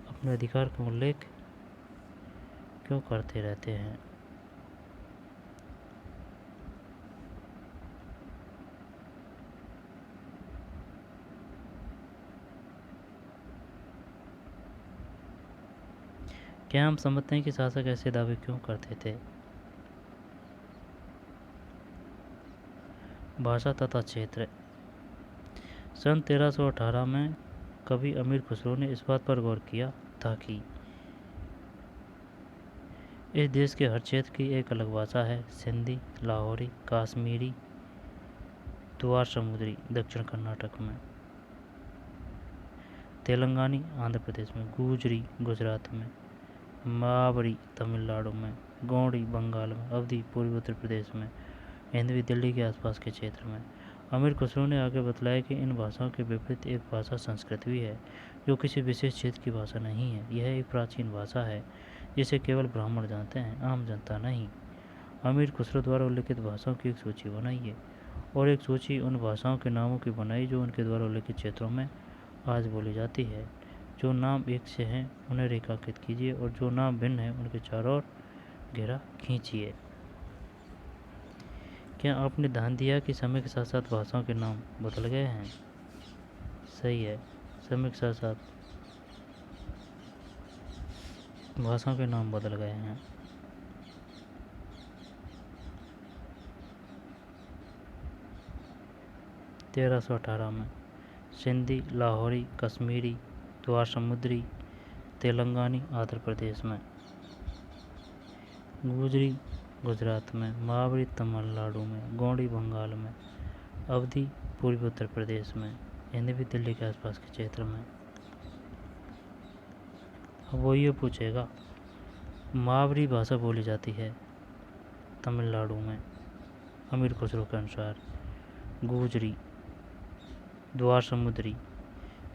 अपने अधिकार का उल्लेख क्यों करते रहते हैं। क्या हम समझते हैं कि शासक ऐसे दावे क्यों करते थे। भाषा तथा क्षेत्र। सन 1318 में कवि अमीर खुसरो ने इस बात पर गौर किया था कि इस देश के हर क्षेत्र की एक अलग भाषा है। सिंधी, लाहौरी, काश्मीरी, द्वार समुद्री दक्षिण कर्नाटक में, तेलंगानी आंध्र प्रदेश में, गुजरी गुजरात में, मावरी तमिलनाडु में, गोंडी बंगाल में, अवधी पूर्वी उत्तर प्रदेश में, हिंदवी दिल्ली के आसपास के क्षेत्र में। अमीर खुसरो ने आगे बतलाया कि इन भाषाओं के विपरीत एक भाषा संस्कृत भी है, जो किसी विशेष क्षेत्र की भाषा नहीं है। यह एक प्राचीन भाषा है जिसे केवल ब्राह्मण जानते हैं, आम जनता नहीं। अमीर खुसरो द्वारा उल्लिखित भाषाओं की एक सूची बनाइए, और एक सूची उन भाषाओं के नामों की बनाई जो उनके द्वारा उल्लिखित क्षेत्रों में आज बोली जाती है। जो नाम एक से हैं उन्हें रेखांकित कीजिए, और जो नाम भिन्न हैं उनके चारों ओर घेरा खींचिए। क्या आपने ध्यान दिया कि समय के साथ साथ भाषाओं के नाम बदल गए हैं। सही है, समय के साथ साथ भाषाओं के नाम बदल गए हैं। तेरह सौ 18 में सिंधी, लाहौरी, कश्मीरी, द्वार समुद्री तेलंगानी आंध्र प्रदेश में, गुजरी गुजरात में, मावरी तमिलनाडु में, गोंडी बंगाल में, अवधी पूर्वी उत्तर प्रदेश में, हिंदवी दिल्ली के आसपास के क्षेत्र में। अब वो ये पूछेगा मावरी भाषा बोली जाती है तमिलनाडु में अमीर खुसरो के अनुसार, गुजरी, द्वार समुद्री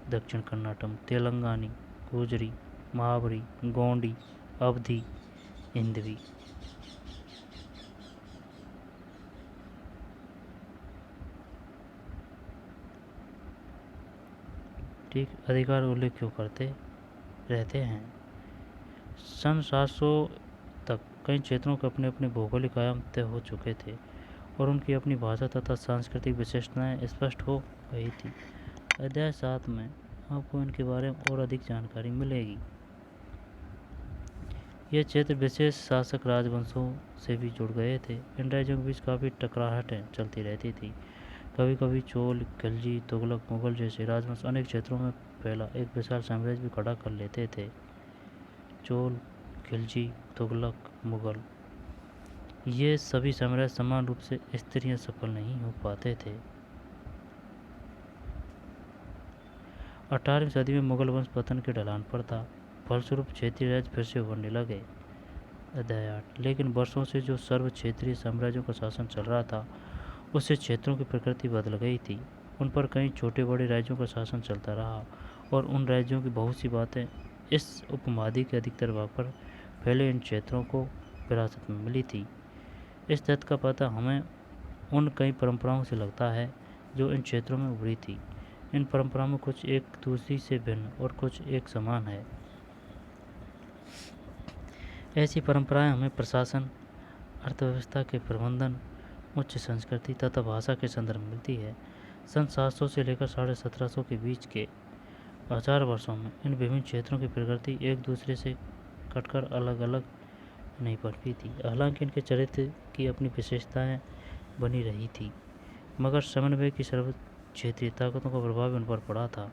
दक्षिण कर्नाटक, तेलंगानी, गुजरी, महावरी, गोंडी, अवधी, हिंदवी। ठीक, अधिकार उल्लेख क्यों करते रहते हैं। सन 700 तक कई क्षेत्रों के अपने अपने भौगोलिक आयाम तय हो चुके थे, और उनकी अपनी भाषा तथा सांस्कृतिक विशेषताएं स्पष्ट हो गई थी। अध्याय 7 में आपको इनके बारे में और अधिक जानकारी मिलेगी। ये क्षेत्र विशेष शासक राजवंशों से भी जुड़ गए थे। इन राज्यों के बीच काफ़ी टकराहटें चलती रहती थी। कभी कभी चोल, खिलजी, तुगलक, मुगल जैसे राजवंश अनेक क्षेत्रों में फैला एक विशाल साम्राज्य भी खड़ा कर लेते थे। चोल, खिलजी, तुगलक, मुगल, ये सभी साम्राज्य समान रूप से स्थिर या सफल नहीं हो पाते थे। 18वीं सदी में मुगल वंश पतन के ढलान पर था। फलस्वरूप क्षेत्रीय राज्य फिर से उभरने लगे। अध्याय 8। लेकिन वर्षों से जो सर्व क्षेत्रीय साम्राज्यों का शासन चल रहा था, उससे क्षेत्रों की प्रकृति बदल गई थी। उन पर कई छोटे बड़े राज्यों का शासन चलता रहा और उन राज्यों की बहुत सी बातें इस उपमहाद्वीप के अधिकतर भाग पर फैले इन क्षेत्रों को विरासत में मिली थी। इस तथ्य का पता हमें उन कई परंपराओं से लगता है जो इन क्षेत्रों में उभरी थी। इन परंपराओं में कुछ एक दूसरी से भिन्न और कुछ एक समान है। ऐसी परंपराएं हमें प्रशासन, अर्थव्यवस्था के प्रबंधन, उच्च संस्कृति तथा भाषा के संदर्भ में मिलती है। सन 700 से लेकर 1750 के बीच के 1000 वर्षों में इन विभिन्न क्षेत्रों की प्रकृति एक दूसरे से कटकर अलग अलग नहीं पनपी थी। हालांकि इनके चरित्र की अपनी विशेषताएं बनी रही थी, मगर समन्वय की सर्व क्षेत्रीय ताकतों का प्रभाव उन पर पड़ा था।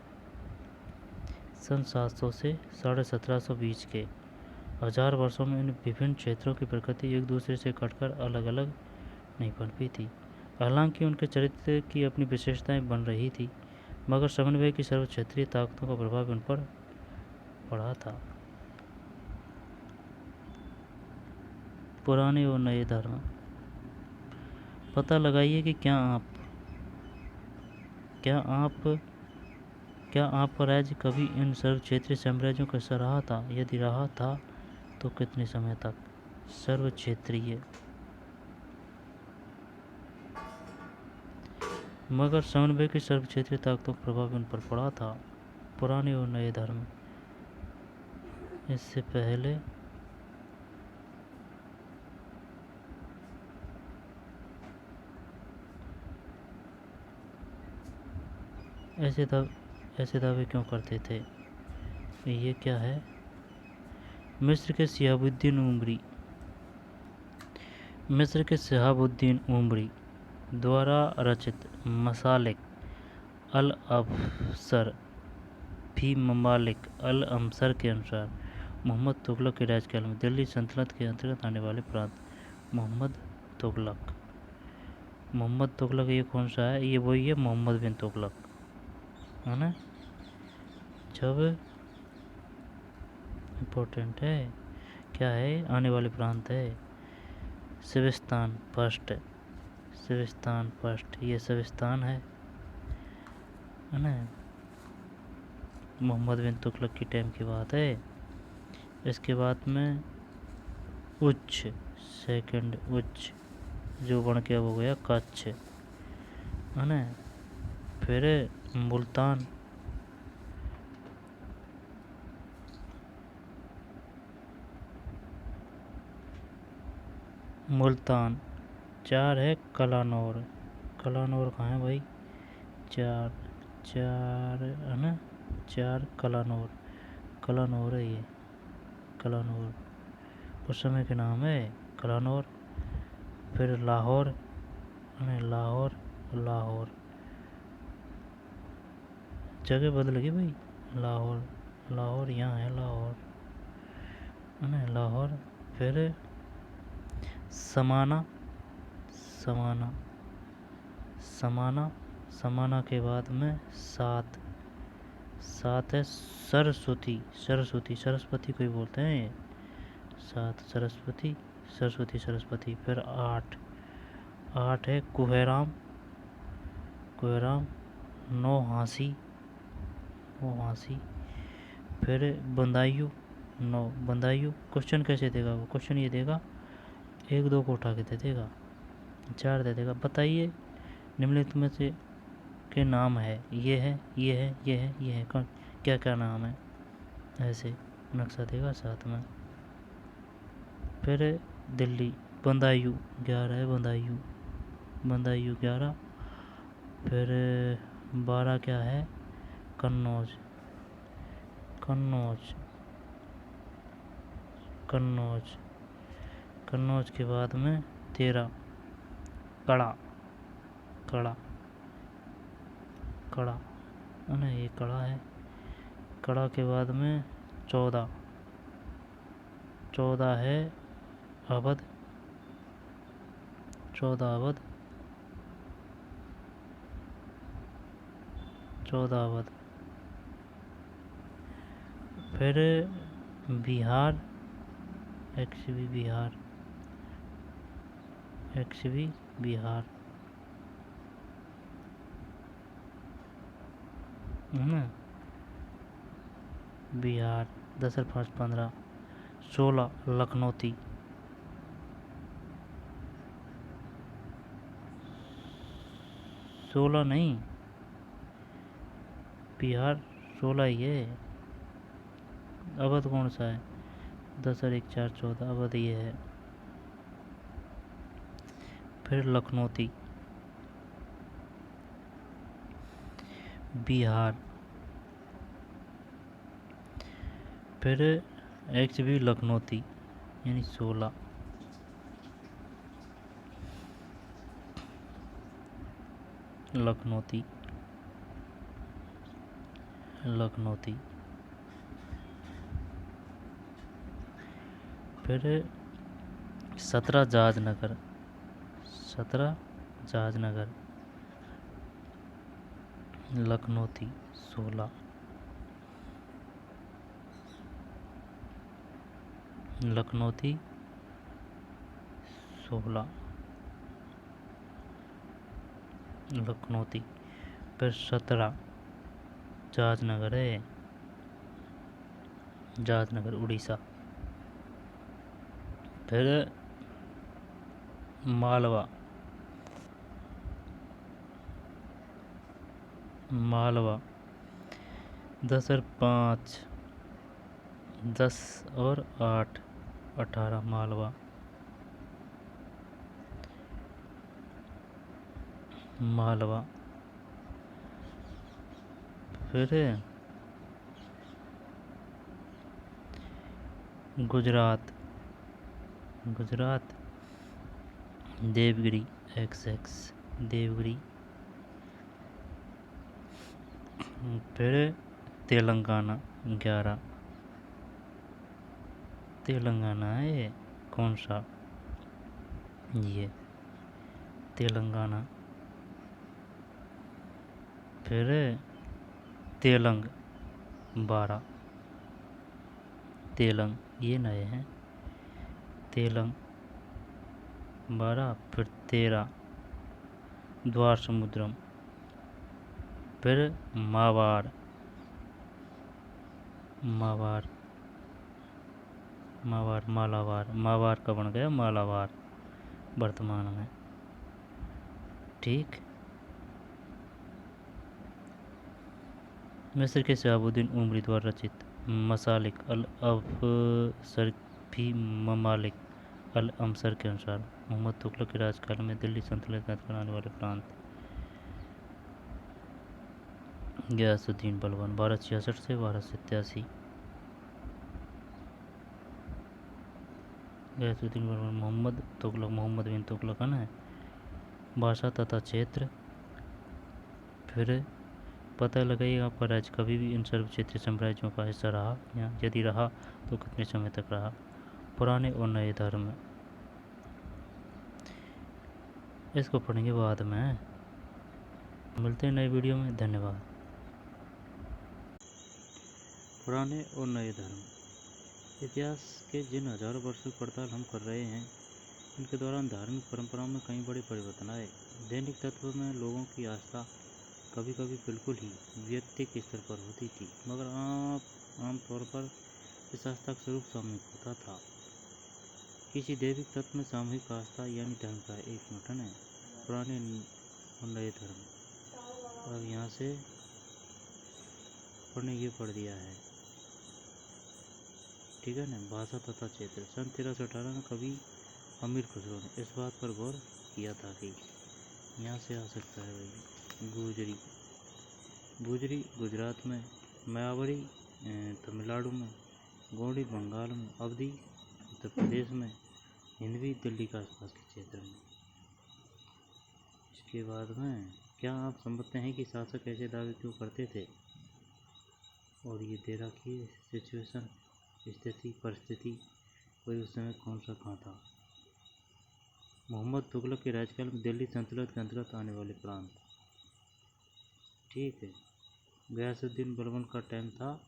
सन 700 से 1750 बीच के 1000 वर्षों में इन विभिन्न क्षेत्रों की प्रकृति एक दूसरे से कटकर अलग अलग नहीं पनपी थी। हालांकि उनके चरित्र की अपनी विशेषताएं बन रही थी, मगर समन्वय की सर्व क्षेत्रीय ताकतों का प्रभाव उन पर पड़ा था। पुराने और नए धर्म। पता लगाइए कि क्या आपका राज्य कभी इन सर्व क्षेत्रीय साम्राज्यों का हिस्सा रहा था? यदि रहा था तो कितने समय तक? सर्व क्षेत्रीय मगर समन्वय की सर्व क्षेत्रीय ताकतों का प्रभाव उन पर पड़ा था। पुराने और नए धर्म। इससे पहले ऐसे दावे क्यों करते थे? ये क्या है? मिस्र के शहाबुद्दीन उमरी द्वारा रचित मसालिक अल अफसर फी ममालिक अल अमसर के अनुसार मोहम्मद तुगलक के राज्यकाल में दिल्ली सल्तनत के अंतर्गत आने वाले प्रांत मोहम्मद तुगलक ये कौन सा है? ये वही है, मोहम्मद बिन तुगलक, है ना। जब इम्पोर्टेंट है, क्या है? आने वाले प्रांत है सिविस्तान फर्स्ट, ये सिविस्तान है ना। मोहम्मद बिन तुगलक की टाइम की बात है। इसके बाद में उच्च जो बन के अब हो गया कच्छ, है ना। फिर मुल्तान 4 है कलानौर कहाँ है भाई? 4 है ना, 4 कलानौर है ये, कलानौर उस समय के नाम है कलानौर। फिर लाहौर जगह बदल गई भाई। लाहौर यहाँ है, लाहौर है ना, लाहौर। फिर समाना के बाद में 7 है सरस्वती कोई बोलते हैं ये, 7 सरस्वती। फिर 8 है कुहराम 9 हांसी। फिर बंदायूं 9 क्वेश्चन कैसे देगा वो? क्वेश्चन ये देगा 1 2 को उठा के दे देगा, 4 दे देगा। बताइए निम्नलिखित में से के नाम है, ये है क्या नाम है? ऐसे नक्शा देगा साथ में। फिर दिल्ली बंदायूं 11 है, बंदायूं 11। फिर 12 क्या है? कन्नौज के बाद में 13 कड़ा है ना, ये कड़ा है। कड़ा के बाद में 14 है अवध 14 अवध। फिर बिहार एक्सवी बिहार, एक्सवी बिहार है ना, बिहार। 10 और 5 15। 16 लखनौती, 16 नहीं, बिहार 16 ही है। अवध कौन सा है? 10 और 1 4 14, अवध ये है। फिर लखनौती, बिहार। फिर एक्स भी लखनौती, यानी 16। लखनौती, लखनौती। फिर 17 जहाजनगर, 17 जहाजनगर, लखनौती 16। लखनौती 16, लखनौती। फिर 17 जहाजनगर है, जहाजनगर उड़ीसा। फिर मालवा, मालवा। 10 और 5, 10 और 8 18, मालवा, मालवा। फिर गुजरात, गुजरात देवगिरी XX, देवगिरी। फिर तेलंगाना 11, तेलंगाना है कौन सा? ये तेलंगाना। फिर तेलंग 12, तेलंग ये नए हैं, तेलंग 12। फिर 13 द्वार समुद्रम। फिर मावाड़, मावाड़, मावाड़ मालावार, मावाड़ का बन गया मालावार वर्तमान में। ठीक। मिस्र के शहाबुद्दीन उमरी द्वारा रचित मसालिक अल अफसरफी ममालिक अल अमसर के अनुसार मोहम्मद तुगलक के राजकाल में दिल्ली सल्तनत में आने वाले प्रांत। गयासुद्दीन बलवान 1266 से 1287। गयासुद्दीन बलवान मोहम्मद तुगलक, मोहम्मद बिन तुगलक है ना। भाषा तथा क्षेत्र। फिर पता लगाइए आपका राज्य कभी भी इन सर्व क्षेत्रीय साम्राज्यों का हिस्सा रहा या यदि रहा तो कितने समय तक रहा। पुराने और नए धर्म, इसको पढ़ेंगे बाद में। मिलते हैं नए वीडियो में, धन्यवाद। पुराने और नए धर्म। इतिहास के जिन हजारों वर्षों की पड़ताल हम कर रहे हैं, इनके दौरान धार्मिक परंपराओं में कई बड़े परिवर्तन आए। दैनिक तत्व में लोगों की आस्था कभी कभी बिल्कुल ही व्यक्तिक स्तर पर होती थी, मगर आमतौर पर इस आस्था का स्वरूप सामूहिक होता था। किसी दैविक तत्व में सामूहिक आस्था यानी धर्म का एक संगठन है। पुराने और नए धर्म, अब यहाँ से पढ़ने ये पढ़ दिया है, ठीक है ना। भाषा तथा क्षेत्र। सन 1318 में कवि अमीर खुसरो ने इस बात पर गौर किया था कि यहाँ से आ सकता है भाई गुजरी, गुजरी गुजरात में, मायावरी तमिलनाडु में, गोंडी बंगाल में, अवधी उत्तर प्रदेश में, हिंदवी दिल्ली के आसपास के क्षेत्र में। इसके बाद में क्या आप समझते हैं कि शासक ऐसे दावे क्यों करते थे? और ये दे रखी सिचुएशन, स्थिति, परिस्थिति, कोई उस समय कौन सा कहाँ था। मोहम्मद तुगलक के राज्यकाल में दिल्ली सल्तनत के अंतर्गत आने वाले प्रांत, ठीक है। गयासुद्दीन बलबन का टाइम था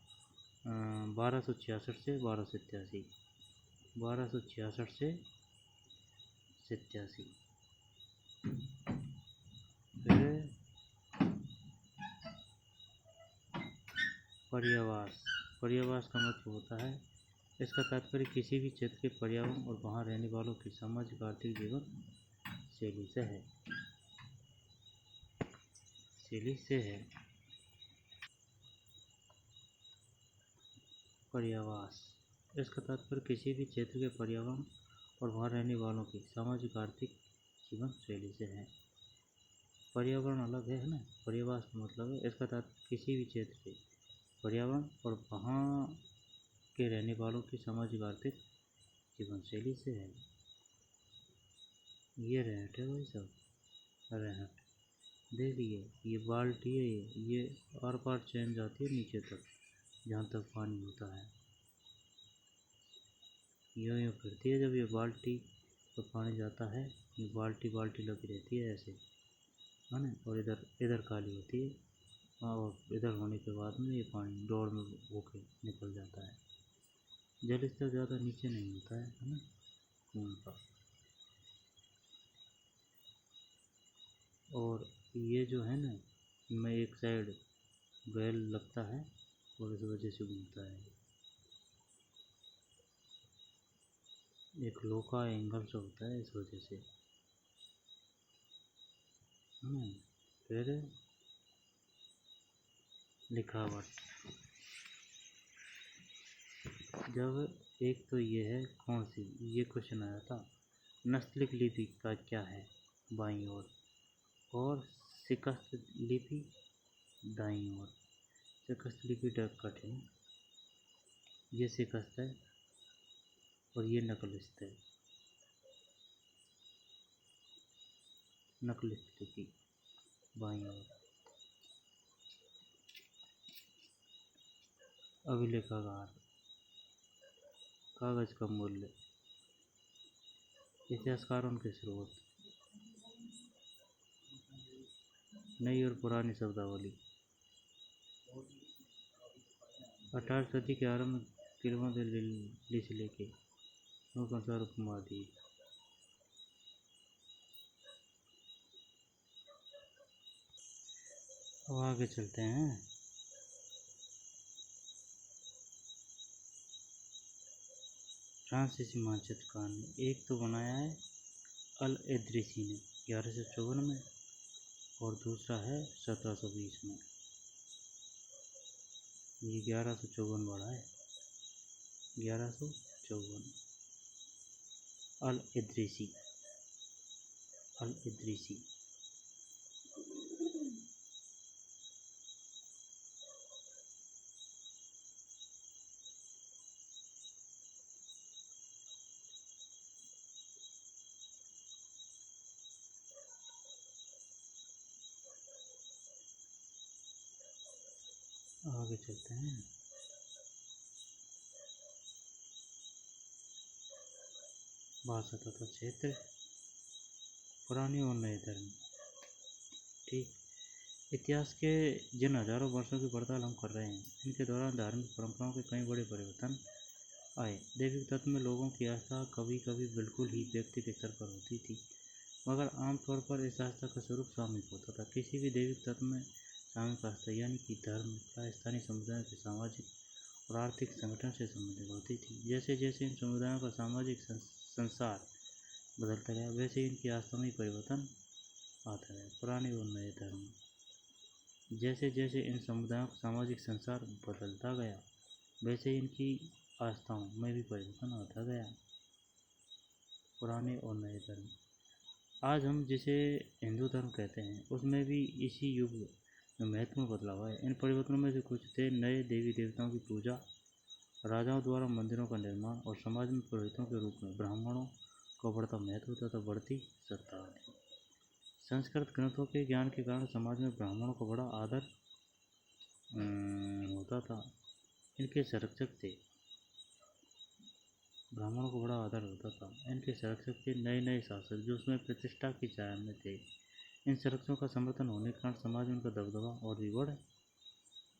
1266 से 1287। 1266 से 87। फिर पर्यावास। पर्यावास का मतलब होता है, इसका तात्पर्य किसी भी क्षेत्र के पर्यावरण और वहाँ रहने वालों की सामाजिक आर्थिक जीवन शैली से है। पर्यावास, इसका तात्पर्य किसी भी क्षेत्र के पर्यावरण और वहाँ रहने वालों की सामाजिक आर्थिक जीवन शैली से है। पर्यावरण अलग है ना, पर्यावास का मतलब है इसका तात्पर्य किसी भी क्षेत्र के पर्यावरण और वहाँ के रहने वालों की सामाजिक आर्थिक जीवन शैली से है। ये रहट है भाई साहब, रहट। देखिए ये बाल्टी है, ये आर पार चैन जाती है नीचे तक जहाँ तक पानी होता है, यूँ फिरती है। जब ये बाल्टी तो पानी जाता है, ये बाल्टी लगी रहती है ऐसे, है ना, और इधर खाली होती है, और इधर होने के बाद में ये पानी दौड़ में होके निकल जाता है। जल स्तर ज़्यादा नीचे नहीं होता है ना, कुएं का। और ये जो है ना, इनमें एक साइड बैल लगता है और इस वजह से घूमता है। एक लोहा एंगल से होता है इस वजह से। फिर लिखावट, जब एक तो ये है कौन सी, ये क्वेश्चन आया था, नस्तलीक लिपि का क्या है बाईं ओर, और शिकस्त लिपि दाईं ओर। शिकस्त लिपि कठिन, ये शिकस्त है और ये नकलिस्त है। नकलिस्त लिपि बाईं ओर। अभिलेखागार, कागज का मूल्य, इतिहासकारों के स्रोत, नई और पुरानी शब्दावली। 18वीं सदी के आरंभ में किरवा दे लिसले के अनुसार उपमहाद्वीप। अब आगे चलते हैं। फ्रांसीसी मानचित्र कहानी, एक तो बनाया है अल इदरीसी ने 1154 में, और दूसरा है 1720 में। ये 1154 बड़ा है, 1154। अल इदरीसी, अल इदरीसी। आगे चलते हैं। भाषा तथा क्षेत्र, पुराने और नए धर्म। ठीक, इतिहास के जिन हजारों वर्षों की पड़ताल हम कर रहे हैं, इनके दौरान धार्मिक परंपराओं के कई बड़े परिवर्तन आए। दैविक तत्व में लोगों की आस्था कभी कभी बिल्कुल ही व्यक्तिगत स्तर पर होती थी, मगर आमतौर पर इस आस्था का स्वरूप सामूहिक होता था। किसी भी दैविक तत्व में सामूहिक आस्था यानी कि धर्म या स्थानीय समुदायों के सामाजिक और आर्थिक संगठन से संबंधित होती थी। जैसे जैसे इन समुदायों का सामाजिक संसार बदलता गया, वैसे इनकी आस्था में परिवर्तन आता है। पुराने और नए धर्म, जैसे जैसे इन समुदायों का सामाजिक संसार बदलता गया, वैसे इनकी आस्थाओं में भी परिवर्तन आता गया। पुराने और नए धर्म, आज हम जिसे हिंदू धर्म कहते हैं, उसमें भी इसी युग में महत्वपूर्ण बदलाव है। इन परिवर्तनों में से कुछ थे नए देवी देवताओं की पूजा, राजाओं द्वारा मंदिरों का निर्माण, और समाज में पुरोहितों के रूप में ब्राह्मणों का बढ़ता महत्व तथा बढ़ती सत्ता आदि। संस्कृत ग्रंथों के ज्ञान के कारण समाज में ब्राह्मणों का बड़ा आदर होता था, इनके संरक्षक थे। ब्राह्मणों को बड़ा आदर होता था, इनके संरक्षक थे नए नए शासक जो उसमें प्रतिष्ठा की छाया में थे। इन संरक्षकों का समर्थन होने के कारण समाज में उनका दबदबा और भी बढ़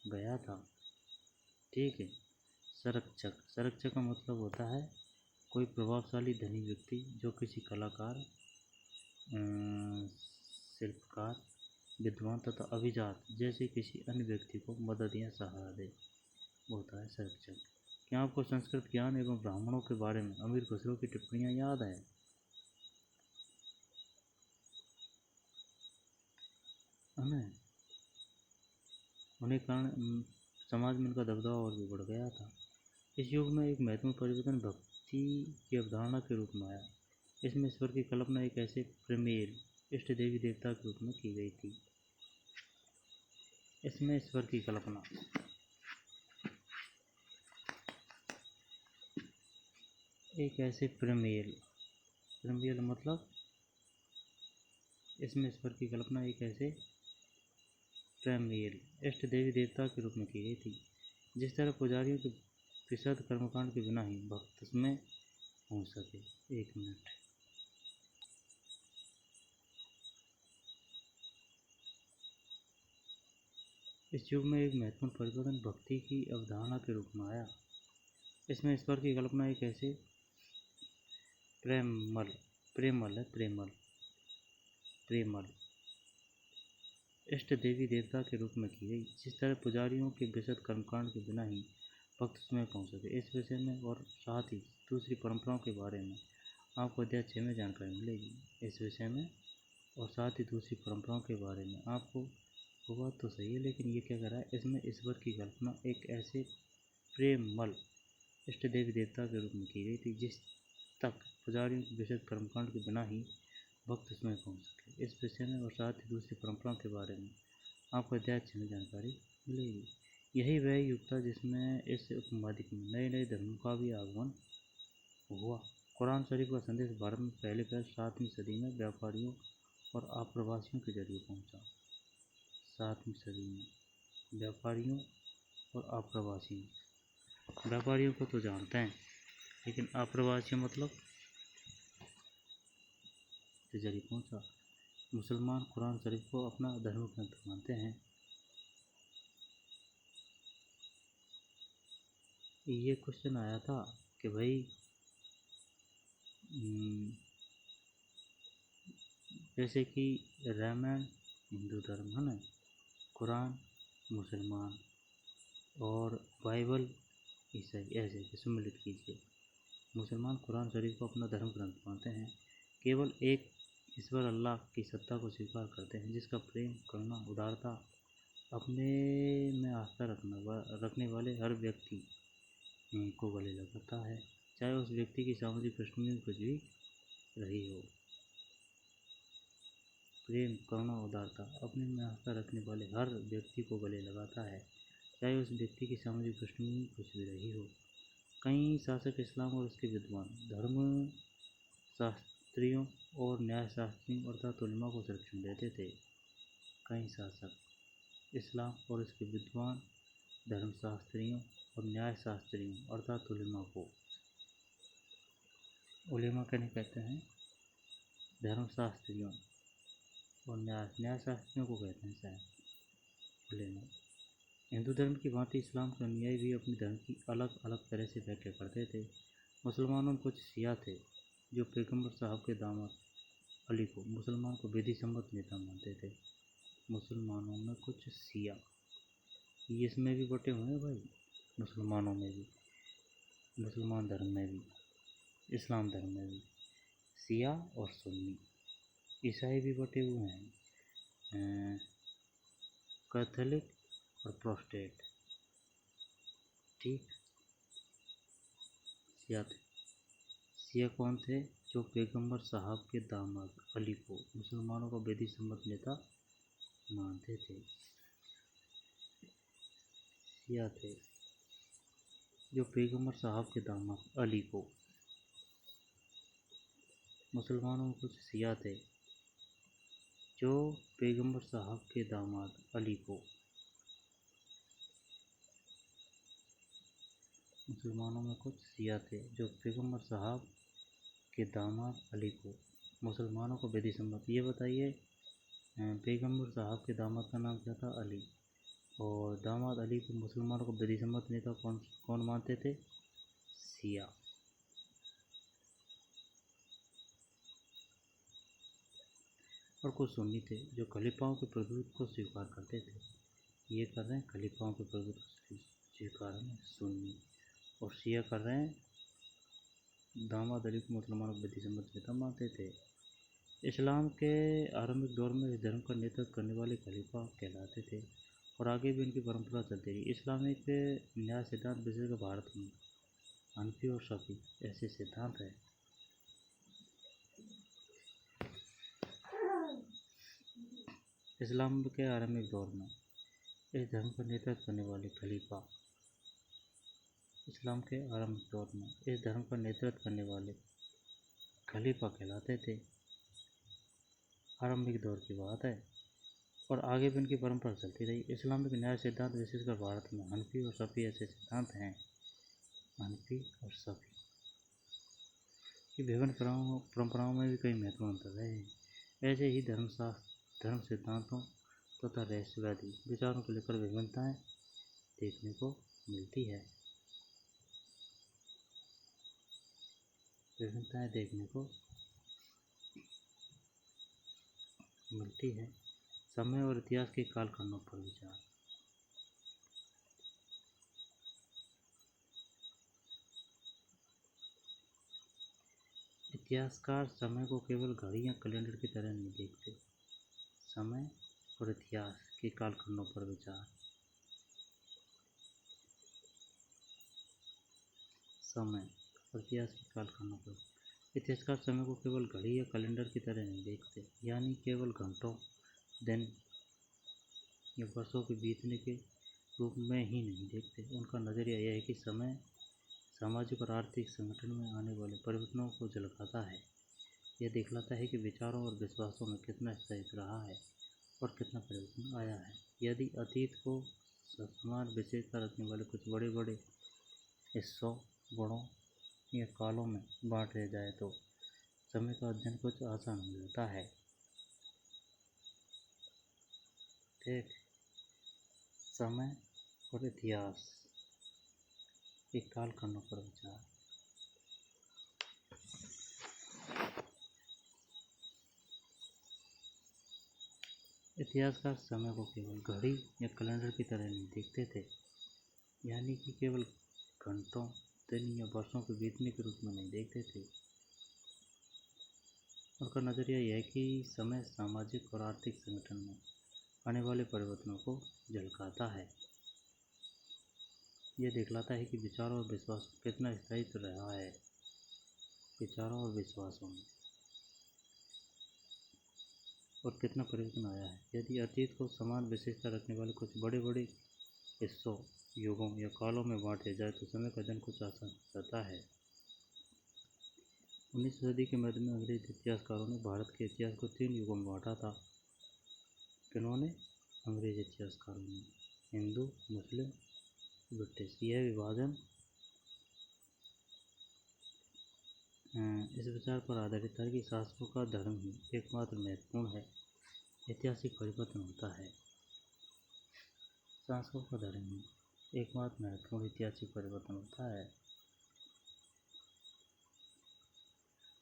गया था। ठीक है, संरक्षक, संरक्षक का मतलब होता है कोई प्रभावशाली धनी व्यक्ति जो किसी कलाकार, शिल्पकार, विद्वान तथा अभिजात जैसे किसी अन्य व्यक्ति को मदद या सहारा दे, वो होता है संरक्षक। क्या आपको संस्कृत ज्ञान एवं ब्राह्मणों के बारे में अमीर खुसरो की टिप्पणियां याद है? हमें उन्हें कारण समाज में उनका दबदबा और भी बढ़ गया था। इस युग में एक महत्वपूर्ण परिवर्तन भक्ति की अवधारणा के रूप में आया। इसमें ईश्वर की कल्पना एक ऐसे प्रेमेल इष्ट देवी देवता के रूप में की गई थी। इसमें ईश्वर की कल्पना एक ऐसे प्रेमेल मतलब इसमें ईश्वर की कल्पना एक ऐसे प्रेमेल इष्ट देवी देवता के रूप में की गई थी। जिस तरह पुजारियों के विशद कर्मकांड के बिना ही भक्त उसमें पहुंच सके। एक मिनट, इस युग में एक महत्वपूर्ण परिवर्तन भक्ति की अवधारणा के रूप में आया। इसमें ईश्वर की कल्पना एक ऐसे प्रेमल इष्ट देवी देवता के रूप में की गई। जिस तरह पुजारियों के विशद कर्मकांड के बिना ही भक्त उसमें पहुंच सके। इस विषय में और साथ ही दूसरी परंपराओं के बारे में आपको अध्याय 6 में जानकारी मिलेगी। इस विषय में और साथ ही दूसरी परंपराओं के बारे में आपको, वो बात तो सही है, लेकिन ये क्या कर रहा है, इसमें ईश्वर की कल्पना एक ऐसे प्रेमल इष्ट देवी देवता के रूप में की गई थी जिस तक पुजारियों के विशेष कर्मकांड के बिना ही भक्त उसमें पहुंच सके। इस विषय में और साथ ही दूसरी परंपराओं के बारे में आपको अध्याय 6 में जानकारी मिलेगी। यही वह युग था जिसमें इस उपमहाद्वीप में नए नए धर्मों का भी आगमन हुआ। कुरान शरीफ का संदेश भारत में पहले 7वीं सदी में व्यापारियों और आप्रवासियों के जरिए पहुंचा। 7वीं सदी में व्यापारियों और आप्रवासियों, व्यापारियों को तो जानते हैं, लेकिन आप्रवासियों मतलब के जरिए पहुंचा। मुसलमान कुरान शरीफ को अपना धर्म ग्रंथ मानते हैं। ये क्वेश्चन आया था कि भाई जैसे कि रामायण हिंदू धर्म है ना, कुरान मुसलमान और बाइबल ईसाई, ऐसे सम्मिलित कीजिए। मुसलमान कुरान शरीफ को अपना धर्म ग्रंथ मानते हैं। केवल एक ईश्वर अल्लाह की सत्ता को स्वीकार करते हैं, जिसका प्रेम, करुणा, उदारता, अपने में आस्था रखने वाले हर व्यक्ति को गले लगाता है, चाहे उस व्यक्ति की सामाजिक पृष्ठभूमि कुछ भी रही हो। प्रेम, करुणा, उदारता, अपने में आस्था रखने वाले हर व्यक्ति को गले लगाता है, चाहे उस व्यक्ति की सामाजिक पृष्ठभूमि कुछ भी रही हो। कई शासक इस्लाम और उसके विद्वान धर्म शास्त्रियों और न्याय शास्त्रियों अर्थात उलमा को संरक्षण देते थे। कई शासक इस्लाम और उसके विद्वान धर्मशास्त्रियों और न्याय शास्त्रियों अर्थात उलमा को, उलमा कहते हैं धर्मशास्त्रियों और न्याय शास्त्रियों को कहते हैं शायद उलमा। हिंदू धर्म की भांति इस्लाम के अनुयायी भी अपने धर्म की अलग अलग तरह से व्याख्या करते थे। मुसलमानों में कुछ शिया थे जो पैगंबर साहब के दामाद अली को मुसलमान को विधि सम्मत नेता मानते थे। मुसलमानों में कुछ शिया, इसमें भी बटे हुए हैं भाई, मुसलमानों में भी, मुसलमान धर्म में भी, इस्लाम धर्म में भी शिया और सुन्नी। ईसाई भी बटे हुए हैं, कैथोलिक और प्रोटेस्टेंट। ठीक, शिया थे। शिया कौन थे? जो पैगंबर साहब के दामाद अली को मुसलमानों का विधि सम्मत नेता मानते थे। शिया थे जो पैगंबर साहब के दामाद अली को, मुसलमानों में कुछ शिया थे जो पैगंबर साहब के दामाद अली को, मुसलमानों में कुछ शिया थे जो पैगंबर साहब के दामाद अली को मुसलमानों को विधि सम्मत। ये बताइए पैगंबर साहब के दामाद का नाम क्या था? अली। और दामाद अली को मुसलमानों को विधि सम्मत नेता कौन कौन मानते थे? शिया। और कुछ सुन्नी थे जो खलीफाओं के प्रभुत्व को स्वीकार करते थे। ये कर रहे हैं खलीफाओं के प्रभुत्व को स्वीकार में सुन्नी, और शिया कर रहे हैं दामाद अली को मुसलमानों को विधि सम्मत नेता मानते थे। इस्लाम के आरंभिक दौर में इस धर्म का नेतृत्व करने वाले खलीफा कहलाते थे और आगे भी इनकी परंपरा चलती रही। इस्लामिक न्याय सिद्धांत विशेषकर भारत में हनफी और शफी ऐसे सिद्धांत हैं। इस्लाम के आरंभिक दौर में इस धर्म का नेतृत्व करने वाले खलीफा इस्लाम के आरंभिक दौर में इस धर्म का नेतृत्व करने वाले खलीफा कहलाते थे। आरंभिक दौर की बात है और आगे भी इनकी परंपरा चलती रही। इस्लामिक न्याय सिद्धांत विशेषकर भारत में हनफी और शफी ऐसे सिद्धांत हैं। हनफी और शफी की विभिन्न परंपराओं में भी कई महत्वपूर्ण अंतर रहे हैं। ऐसे ही धर्म सिद्धांतों तथा रहस्यवादी विचारों को लेकर विभिन्नताएं देखने को मिलती है। समय और इतिहास के कालखंडों पर विचार। इतिहासकार समय को केवल घड़ी या कैलेंडर की तरह नहीं देखते। समय और इतिहास के कालखंडों पर विचार। समय और इतिहास के कालखंडों पर इतिहासकार समय को केवल घड़ी या कैलेंडर की तरह नहीं देखते, यानी केवल घंटों, दिन या वर्षों के बीतने के रूप में ही नहीं देखते। उनका नज़रिया यह है कि समय सामाजिक और आर्थिक संगठन में आने वाले परिवर्तनों को झलकाता है। यह दिखलाता है कि विचारों और विश्वासों में कितना स्थायित्व रहा है और कितना परिवर्तन आया है। यदि अतीत को समान विशेषता रखने वाले कुछ बड़े बड़े हिस्सों, गुणों या कालों में बांट दिया जाए तो समय का अध्ययन कुछ आसान हो जाता है। ठीक, समय और इतिहास के कालखंडों पर विचार। इतिहासकार समय को केवल घड़ी या कैलेंडर की तरह नहीं देखते थे, यानी कि केवल घंटों, दिन या वर्षों के बीतने के रूप में नहीं देखते थे। उनका नज़रिया यह है कि समय सामाजिक और आर्थिक संगठन में आने वाले परिवर्तनों को झलकाता है। यह दिखलाता है कि विचारों और विश्वासों में कितना स्थायित्व रहा है। विचारों और विश्वासों में और कितना परिवर्तन आया है। यदि अतीत को समान विशेषता रखने वाले कुछ बड़े बड़े हिस्सों, युगों या कालों में बांट दिया जाए तो समय का अध्ययन कुछ आसान हो जाता है। 19वीं सदी के मध्य में अंग्रेज इतिहासकारों ने भारत के इतिहास को 3 युगों में बांटा था। किन्होंने? अंग्रेज इतिहासकारों ने। हिंदू, मुस्लिम, ब्रिटिश। यह विभाजन इस विचार पर आधारित था कि शासकों का धर्म ही एकमात्र महत्वपूर्ण है, ऐतिहासिक परिवर्तन होता है। शासकों का धर्म ही एकमात्र महत्वपूर्ण ऐतिहासिक परिवर्तन होता है।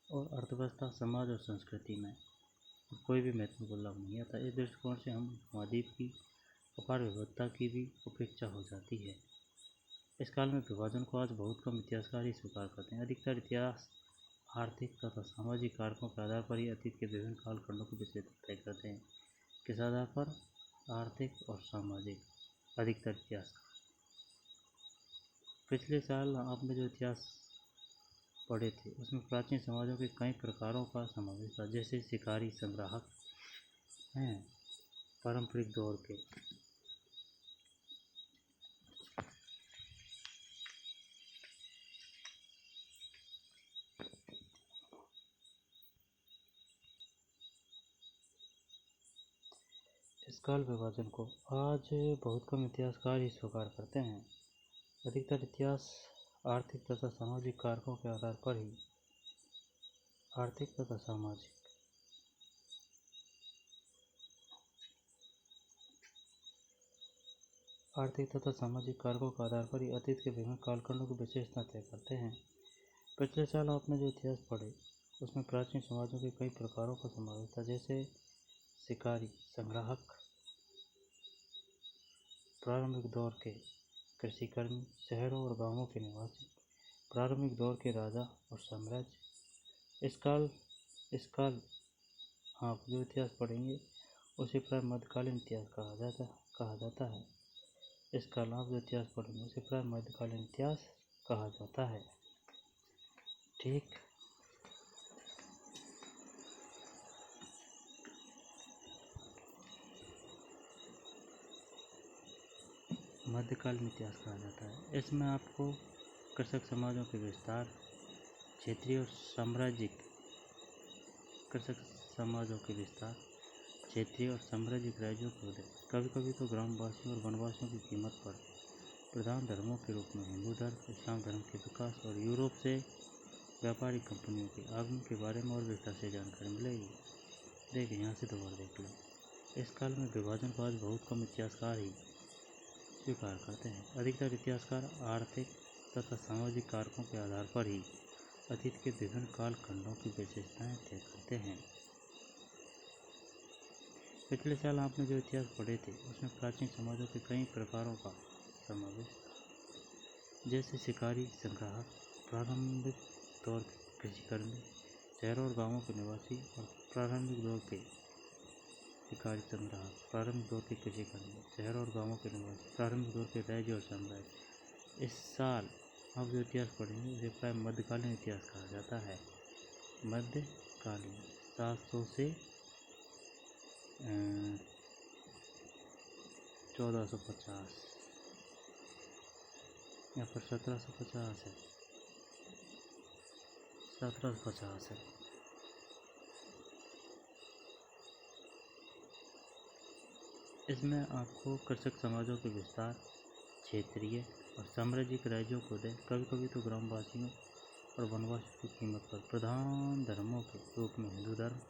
और अर्थव्यवस्था, समाज और संस्कृति में कोई भी महत्वपूर्ण बदलाव नहीं आता। इस दृष्टिकोण से हम महाद्वीप की अपार विविधता की भी उपेक्षा हो जाती है। इस काल में विभाजन को आज बहुत कम इतिहासकार ही स्वीकार करते हैं। अधिकतर इतिहास आर्थिक तथा सामाजिक कारकों के आधार पर ही अतीत के विभिन्न कालखंडों की विशेषता तय करते हैं। किस आधार पर? आर्थिक और सामाजिक। अधिकतर इतिहासकार। पिछले साल आपने जो इतिहास पढ़े थे उसमें प्राचीन समाजों के कई प्रकारों का समावेश था, जैसे शिकारी, संग्राहक हैं, पारंपरिक दौर के। इस काल विभाजन को आज बहुत कम इतिहासकार ही स्वीकार करते हैं। अधिकतर इतिहास आर्थिक तथा सामाजिक कारकों के आधार पर ही अतीत के विभिन्न कालखंडों की विशेषता तय करते हैं। पिछले साल आपने जो इतिहास पढ़े उसमें प्राचीन समाजों के कई प्रकारों का समावेश था, जैसे शिकारी संग्राहक, प्रारंभिक दौर के कृषिकर्मी, शहरों और गांवों के निवासी, प्रारंभिक दौर के राजा और साम्राज्य। इस काल आप जो इतिहास पढ़ेंगे उसे प्राय मध्यकालीन इतिहास कहा जाता है। इस काल आप जो इतिहास पढ़ेंगे उसे प्राय मध्यकालीन इतिहास कहा जाता है। ठीक। मध्यकालीन इतिहास कहा जाता है। इसमें आपको कृषक समाजों के विस्तार, क्षेत्रीय और साम्राज्यिक कृषक समाजों के विस्तार, क्षेत्रीय और साम्राज्यिक राज्यों के उदय, कभी कभी तो ग्रामवासियों और वनवासियों की कीमत पर, प्रधान धर्मों के रूप में हिंदू धर्म, इस्लाम धर्म के विकास और यूरोप से व्यापारिक कंपनियों के आगमन के बारे में और विस्तार से जानकारी मिलेगी। देखिए यहाँ से दोबारा देख लें। इस काल में विभाजन को आज बहुत कम इतिहासकार ही स्वीकार करते हैं। अधिकतर इतिहासकार आर्थिक तथा सामाजिक कारकों के आधार पर ही अतीत के विभिन्न कालखंडों की विशेषताएं तय करते हैं। पिछले साल आपने जो इतिहास पढ़े थे उसमें प्राचीन समाजों के कई प्रकारों का समावेश था, जैसे शिकारी संग्राहक, प्रारंभिक दौर के कृषिकर्मी, शहरों और गांवों के निवासी और प्रारंभिक दौर के शिकारी संग्राहक, प्रारंभिक दौर के कृषिकर्मी, शहरों और गांवों के निवासी, प्रारंभिक दौर के राज्य और साम्राज्य। इस साल आप जो इतिहास पढ़ेंगे उसे प्राय मध्यकालीन इतिहास कहा जाता है। मध्यकालीन 700 से 1450, यहाँ पर 1750 है, 1750 है। इसमें आपको कृषक समाजों के विस्तार, क्षेत्रीय और साम्राज्यिक राज्यों को दे, कभी कभी तो ग्रामवासियों और वनवासियों की कीमत पर, प्रधान धर्मों के रूप में हिंदू धर्म,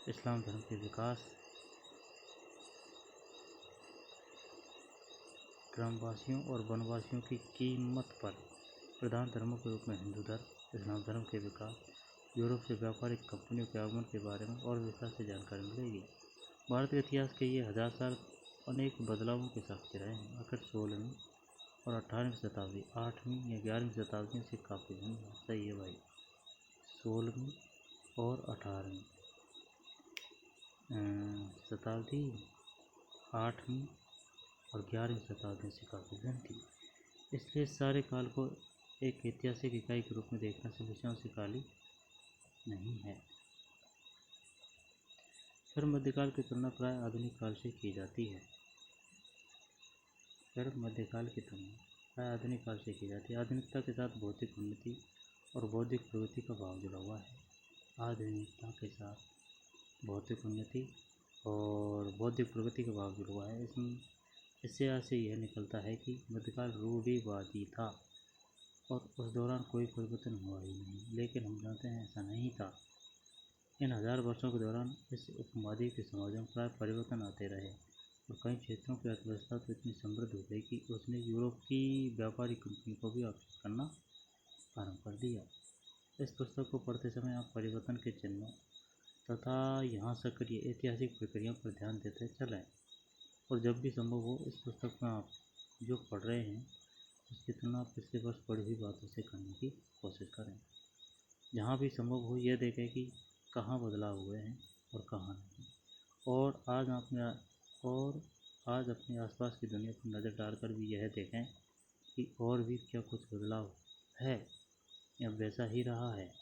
इस्लाम धर्म के विकास, ग्रामवासियों और वनवासियों की कीमत पर, प्रधान धर्मों के रूप में हिंदू धर्म, इस्लाम धर्म के विकास, यूरोप से व्यापारिक कंपनियों के आगमन के बारे में और विस्तार से जानकारी मिलेगी। भारत के इतिहास के ये 1000 साल अनेक बदलावों के साक्षी रहे हैं। आखिर 16वीं और 18वीं शताब्दी, 8वीं या 11वीं शताब्दी से काफ़ी भिन्न है। सही है भाई, 16वीं और 18वीं शताब्दी 8वीं और 11वीं शताब्दी से काफ़ी भिन्न थी। इसलिए सारे काल को एक ऐतिहासिक इकाई के रूप में देखने से विषयों से खाली नहीं है। फिर मध्यकाल की तुलना प्राय आधुनिक काल से की जाती है। फिर मध्यकाल की तुलना प्राय आधुनिक काल से की जाती है। आधुनिकता के साथ भौतिक उन्नति और बौद्धिक प्रगति का भाव जुड़ा हुआ है। आधुनिकता के साथ भौतिक उन्नति और बौद्धिक प्रगति का भाव जुड़ा हुआ है। इससे यहाँ से यह निकलता है कि मध्यकाल रूढ़िवादी था और उस दौरान कोई परिवर्तन हुआ ही नहीं। लेकिन हम जानते हैं ऐसा नहीं था। इन 1000 वर्षों के दौरान इस उपमहाद्वीप के समाजों में प्राय परिवर्तन आते रहे और कई क्षेत्रों की अर्थव्यवस्था तो इतनी समृद्ध हो गई कि उसने यूरोप की व्यापारिक कंपनी को भी आकर्षित करना प्रारंभ कर दिया। इस पुस्तक को पढ़ते समय आप परिवर्तन के चिन्हों तथा यहाँ सक्रिय ऐतिहासिक प्रक्रियाओं पर ध्यान देते चलें और जब भी संभव हो इस पुस्तक में आप जो पढ़ रहे हैं उसकी तुलना पिछले वर्ष पढ़ी हुई बातों से करने की कोशिश करें। जहाँ भी संभव हो यह देखें कि कहाँ बदलाव हुए हैं और कहाँ नहीं, और आज अपने आसपास की दुनिया पर नज़र डालकर भी यह देखें कि और भी क्या कुछ बदलाव है या वैसा ही रहा है।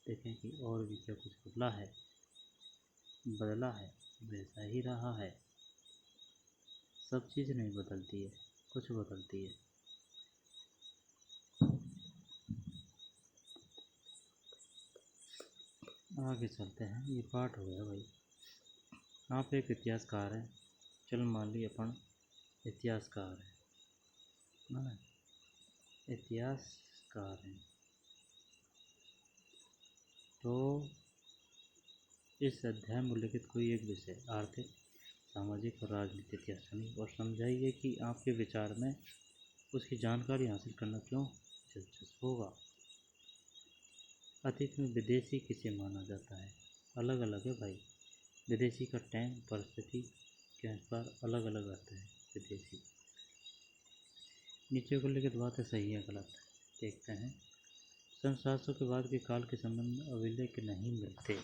देखें कि और भी क्या कुछ बदला है वैसा ही रहा है। सब चीज़ नहीं बदलती है, कुछ बदलती है। आगे चलते हैं। ये पाठ हो गया भाई। आप एक इतिहासकार हैं, चल मान ली अपन इतिहासकार है ना, इतिहासकार हैं तो इस अध्याय में उल्लिखित कोई एक विषय आर्थिक, सामाजिक और राजनीतिक इतिहास चुनिए और समझाइए कि आपके विचार में उसकी जानकारी हासिल करना क्यों दिलचस्प होगा। अतीत में विदेशी किसे माना जाता है? अलग अलग है भाई। विदेशी का टाइम परिस्थिति के अनुसार अलग अलग आता है। विदेशी नीचे को लिखित बात है, सही है गलत? देखते हैं। सन 700 के बाद के काल के संबंध में अभिलेख नहीं मिलते।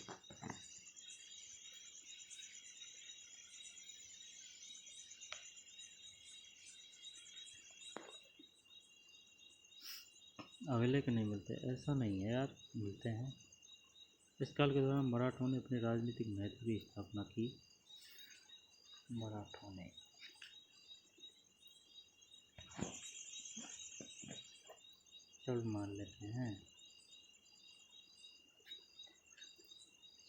अभिलेख नहीं मिलते ऐसा नहीं है यार, मिलते हैं। इस काल के दौरान मराठों ने अपने राजनीतिक महत्व की स्थापना की। मराठों ने चल मान लेते हैं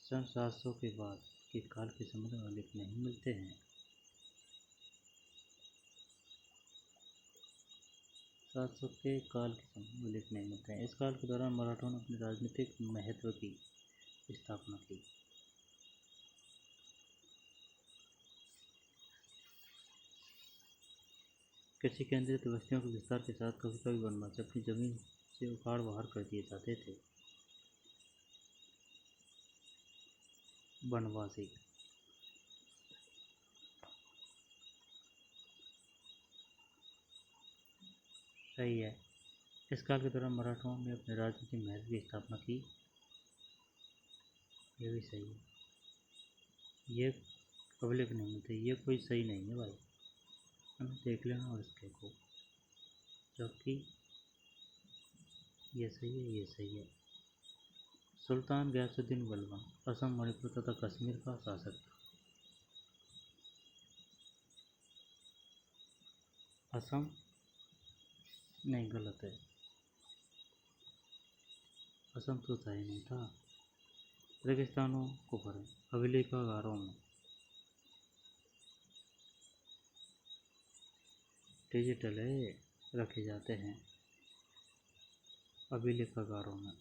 सन 700 के बाद के काल के संबंध में अभिलेख नहीं मिलते हैं। 700 के काल के संबंध में अभिलेख नहीं मिलते हैं। इस काल के दौरान मराठों ने अपने राजनीतिक महत्व की स्थापना की। कृषि केंद्रित बस्तियों के विस्तार के साथ कभी कभी वनवासी अपनी जमीन से उखाड़ बाहर कर दिए जाते थे। वनवासी सही है। इस काल के दौरान मराठों ने अपने राजनीतिक महत्व की स्थापना की। ये भी सही है। ये अभिलेख नहीं मिलते, ये कोई सही नहीं है भाई, हमें देख लेना और इसके को, जबकि ये सही है, ये सही है। सुल्तान गयासुद्दीन बलबन असम, मणिपुर तथा कश्मीर का शासक था। असम नहीं, गलत है। असम तो था ही नहीं था। रेगिस्तानों को भरे अभिलेखागारों में डिजिटल रखे जाते हैं। अभिलेखागारों में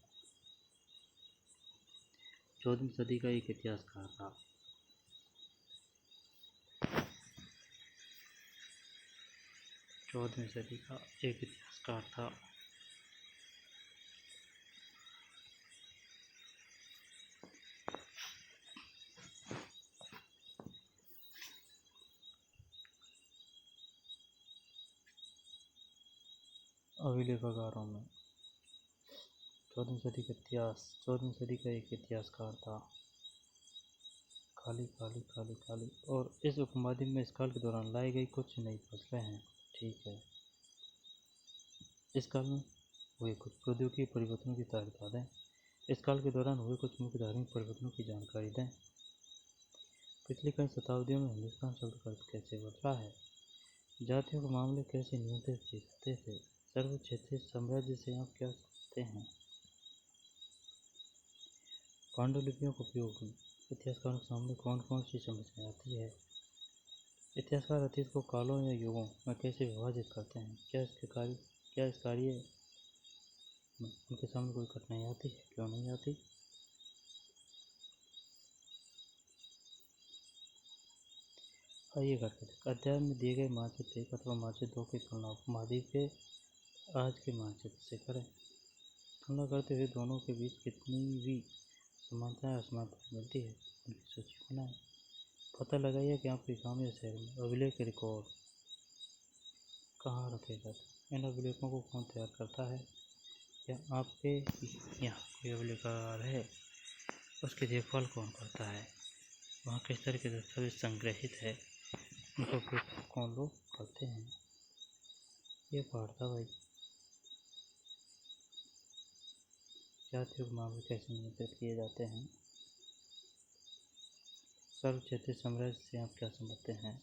14वीं सदी का एक इतिहासकार था। 14वीं सदी का एक इतिहासकार था। अभिलेखागारों में 14वीं सदी का इतिहास, 14वीं सदी का एक इतिहासकार था। खाली खाली खाली खाली। और इस उपमहाद्वीप में इस काल के दौरान लाई गई कुछ नई फसलें हैं। ठीक है। इस काल में हुए कुछ प्रौद्योगिकी परिवर्तनों की तारीफ दें। इस काल के दौरान हुए कुछ मुख्य धार्मिक परिवर्तनों की जानकारी दें। पिछली कई शताब्दियों में हिंदुस्तान शब्द का अर्थ कैसे बदला है। जातियों के मामले कैसे नियंत्रित किए जाते थे। सर्व क्षेत्रीय साम्राज्य से आप क्या समझते हैं। पांडुलिपियों का उपयोग इतिहासकारों के सामने कौन कौन सी समस्या आती है। इतिहासकार अतीत को कालों या युगों में कैसे विभाजित करते हैं। क्या इस कार्य में उनके सामने कोई कठिनाई आती है, क्यों नहीं आती। आइए करते हैं। अध्याय में दिए गए मानचित्र 1 अथवा मानचित्र 2 की तुलना उपमहाद्वीप के आज के मानचित्र से करें। तुलना करते हुए दोनों के बीच कितनी भी समानताएं असमानताएं मिलती है, उनकी सूची बनाएं। पता लगाइए कि आपके गांव या शहर में अभिलेख रिकॉर्ड कहाँ रखे जाते हैं। इन अभिलेखों को कौन तैयार करता है। या आपके यहाँ कोई अभिलेखागार है, उसकी देखभाल कौन करता है। वहाँ किस तरह के दस्तावेज संग्रहित है, उनका उपयोग कौन लोग करते हैं। ये पाठ था भाई। जातियों के मामले कैसे नियंत्रित किए जाते हैं। सर्व क्षेत्रीय साम्राज्य से आप क्या समझते हैं।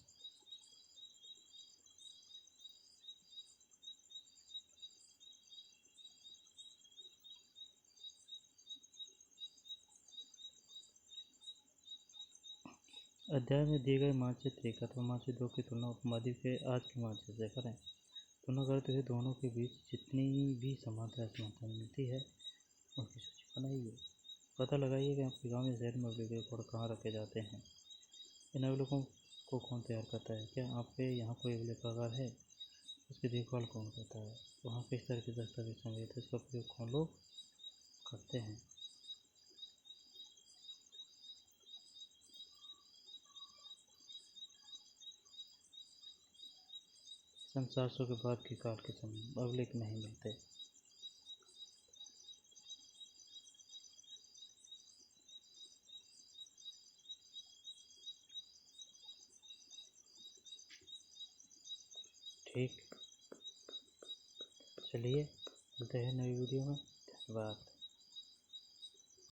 अध्याय में दिए गए मानचित्र 1 अथवा मानचित्र 2 की तुलना उपमहाद्वीप के आज के मानचित्र से करें। तुलना करते हुए दोनों के बीच जितनी भी समानता असमानता मिलती है, उनकी सूची बनाइए। पता लगाइए कि आपके गांव या शहर में अभिलेख रिकॉर्ड कहाँ रखे जाते हैं। इन अभिलेखों को कौन तैयार करता है। क्या आपके यहाँ कोई अभिलेखागार है, उसकी देखभाल कौन करता है। वहाँ किस तरह के दस्तावेज संग्रहित है, इसका उपयोग कौन लोग करते हैं। सन 400 के बाद के काल के समय अभिलेख नहीं मिलते। ठीक, चलिए मिलते हैं नई वीडियो में। धन्यवाद।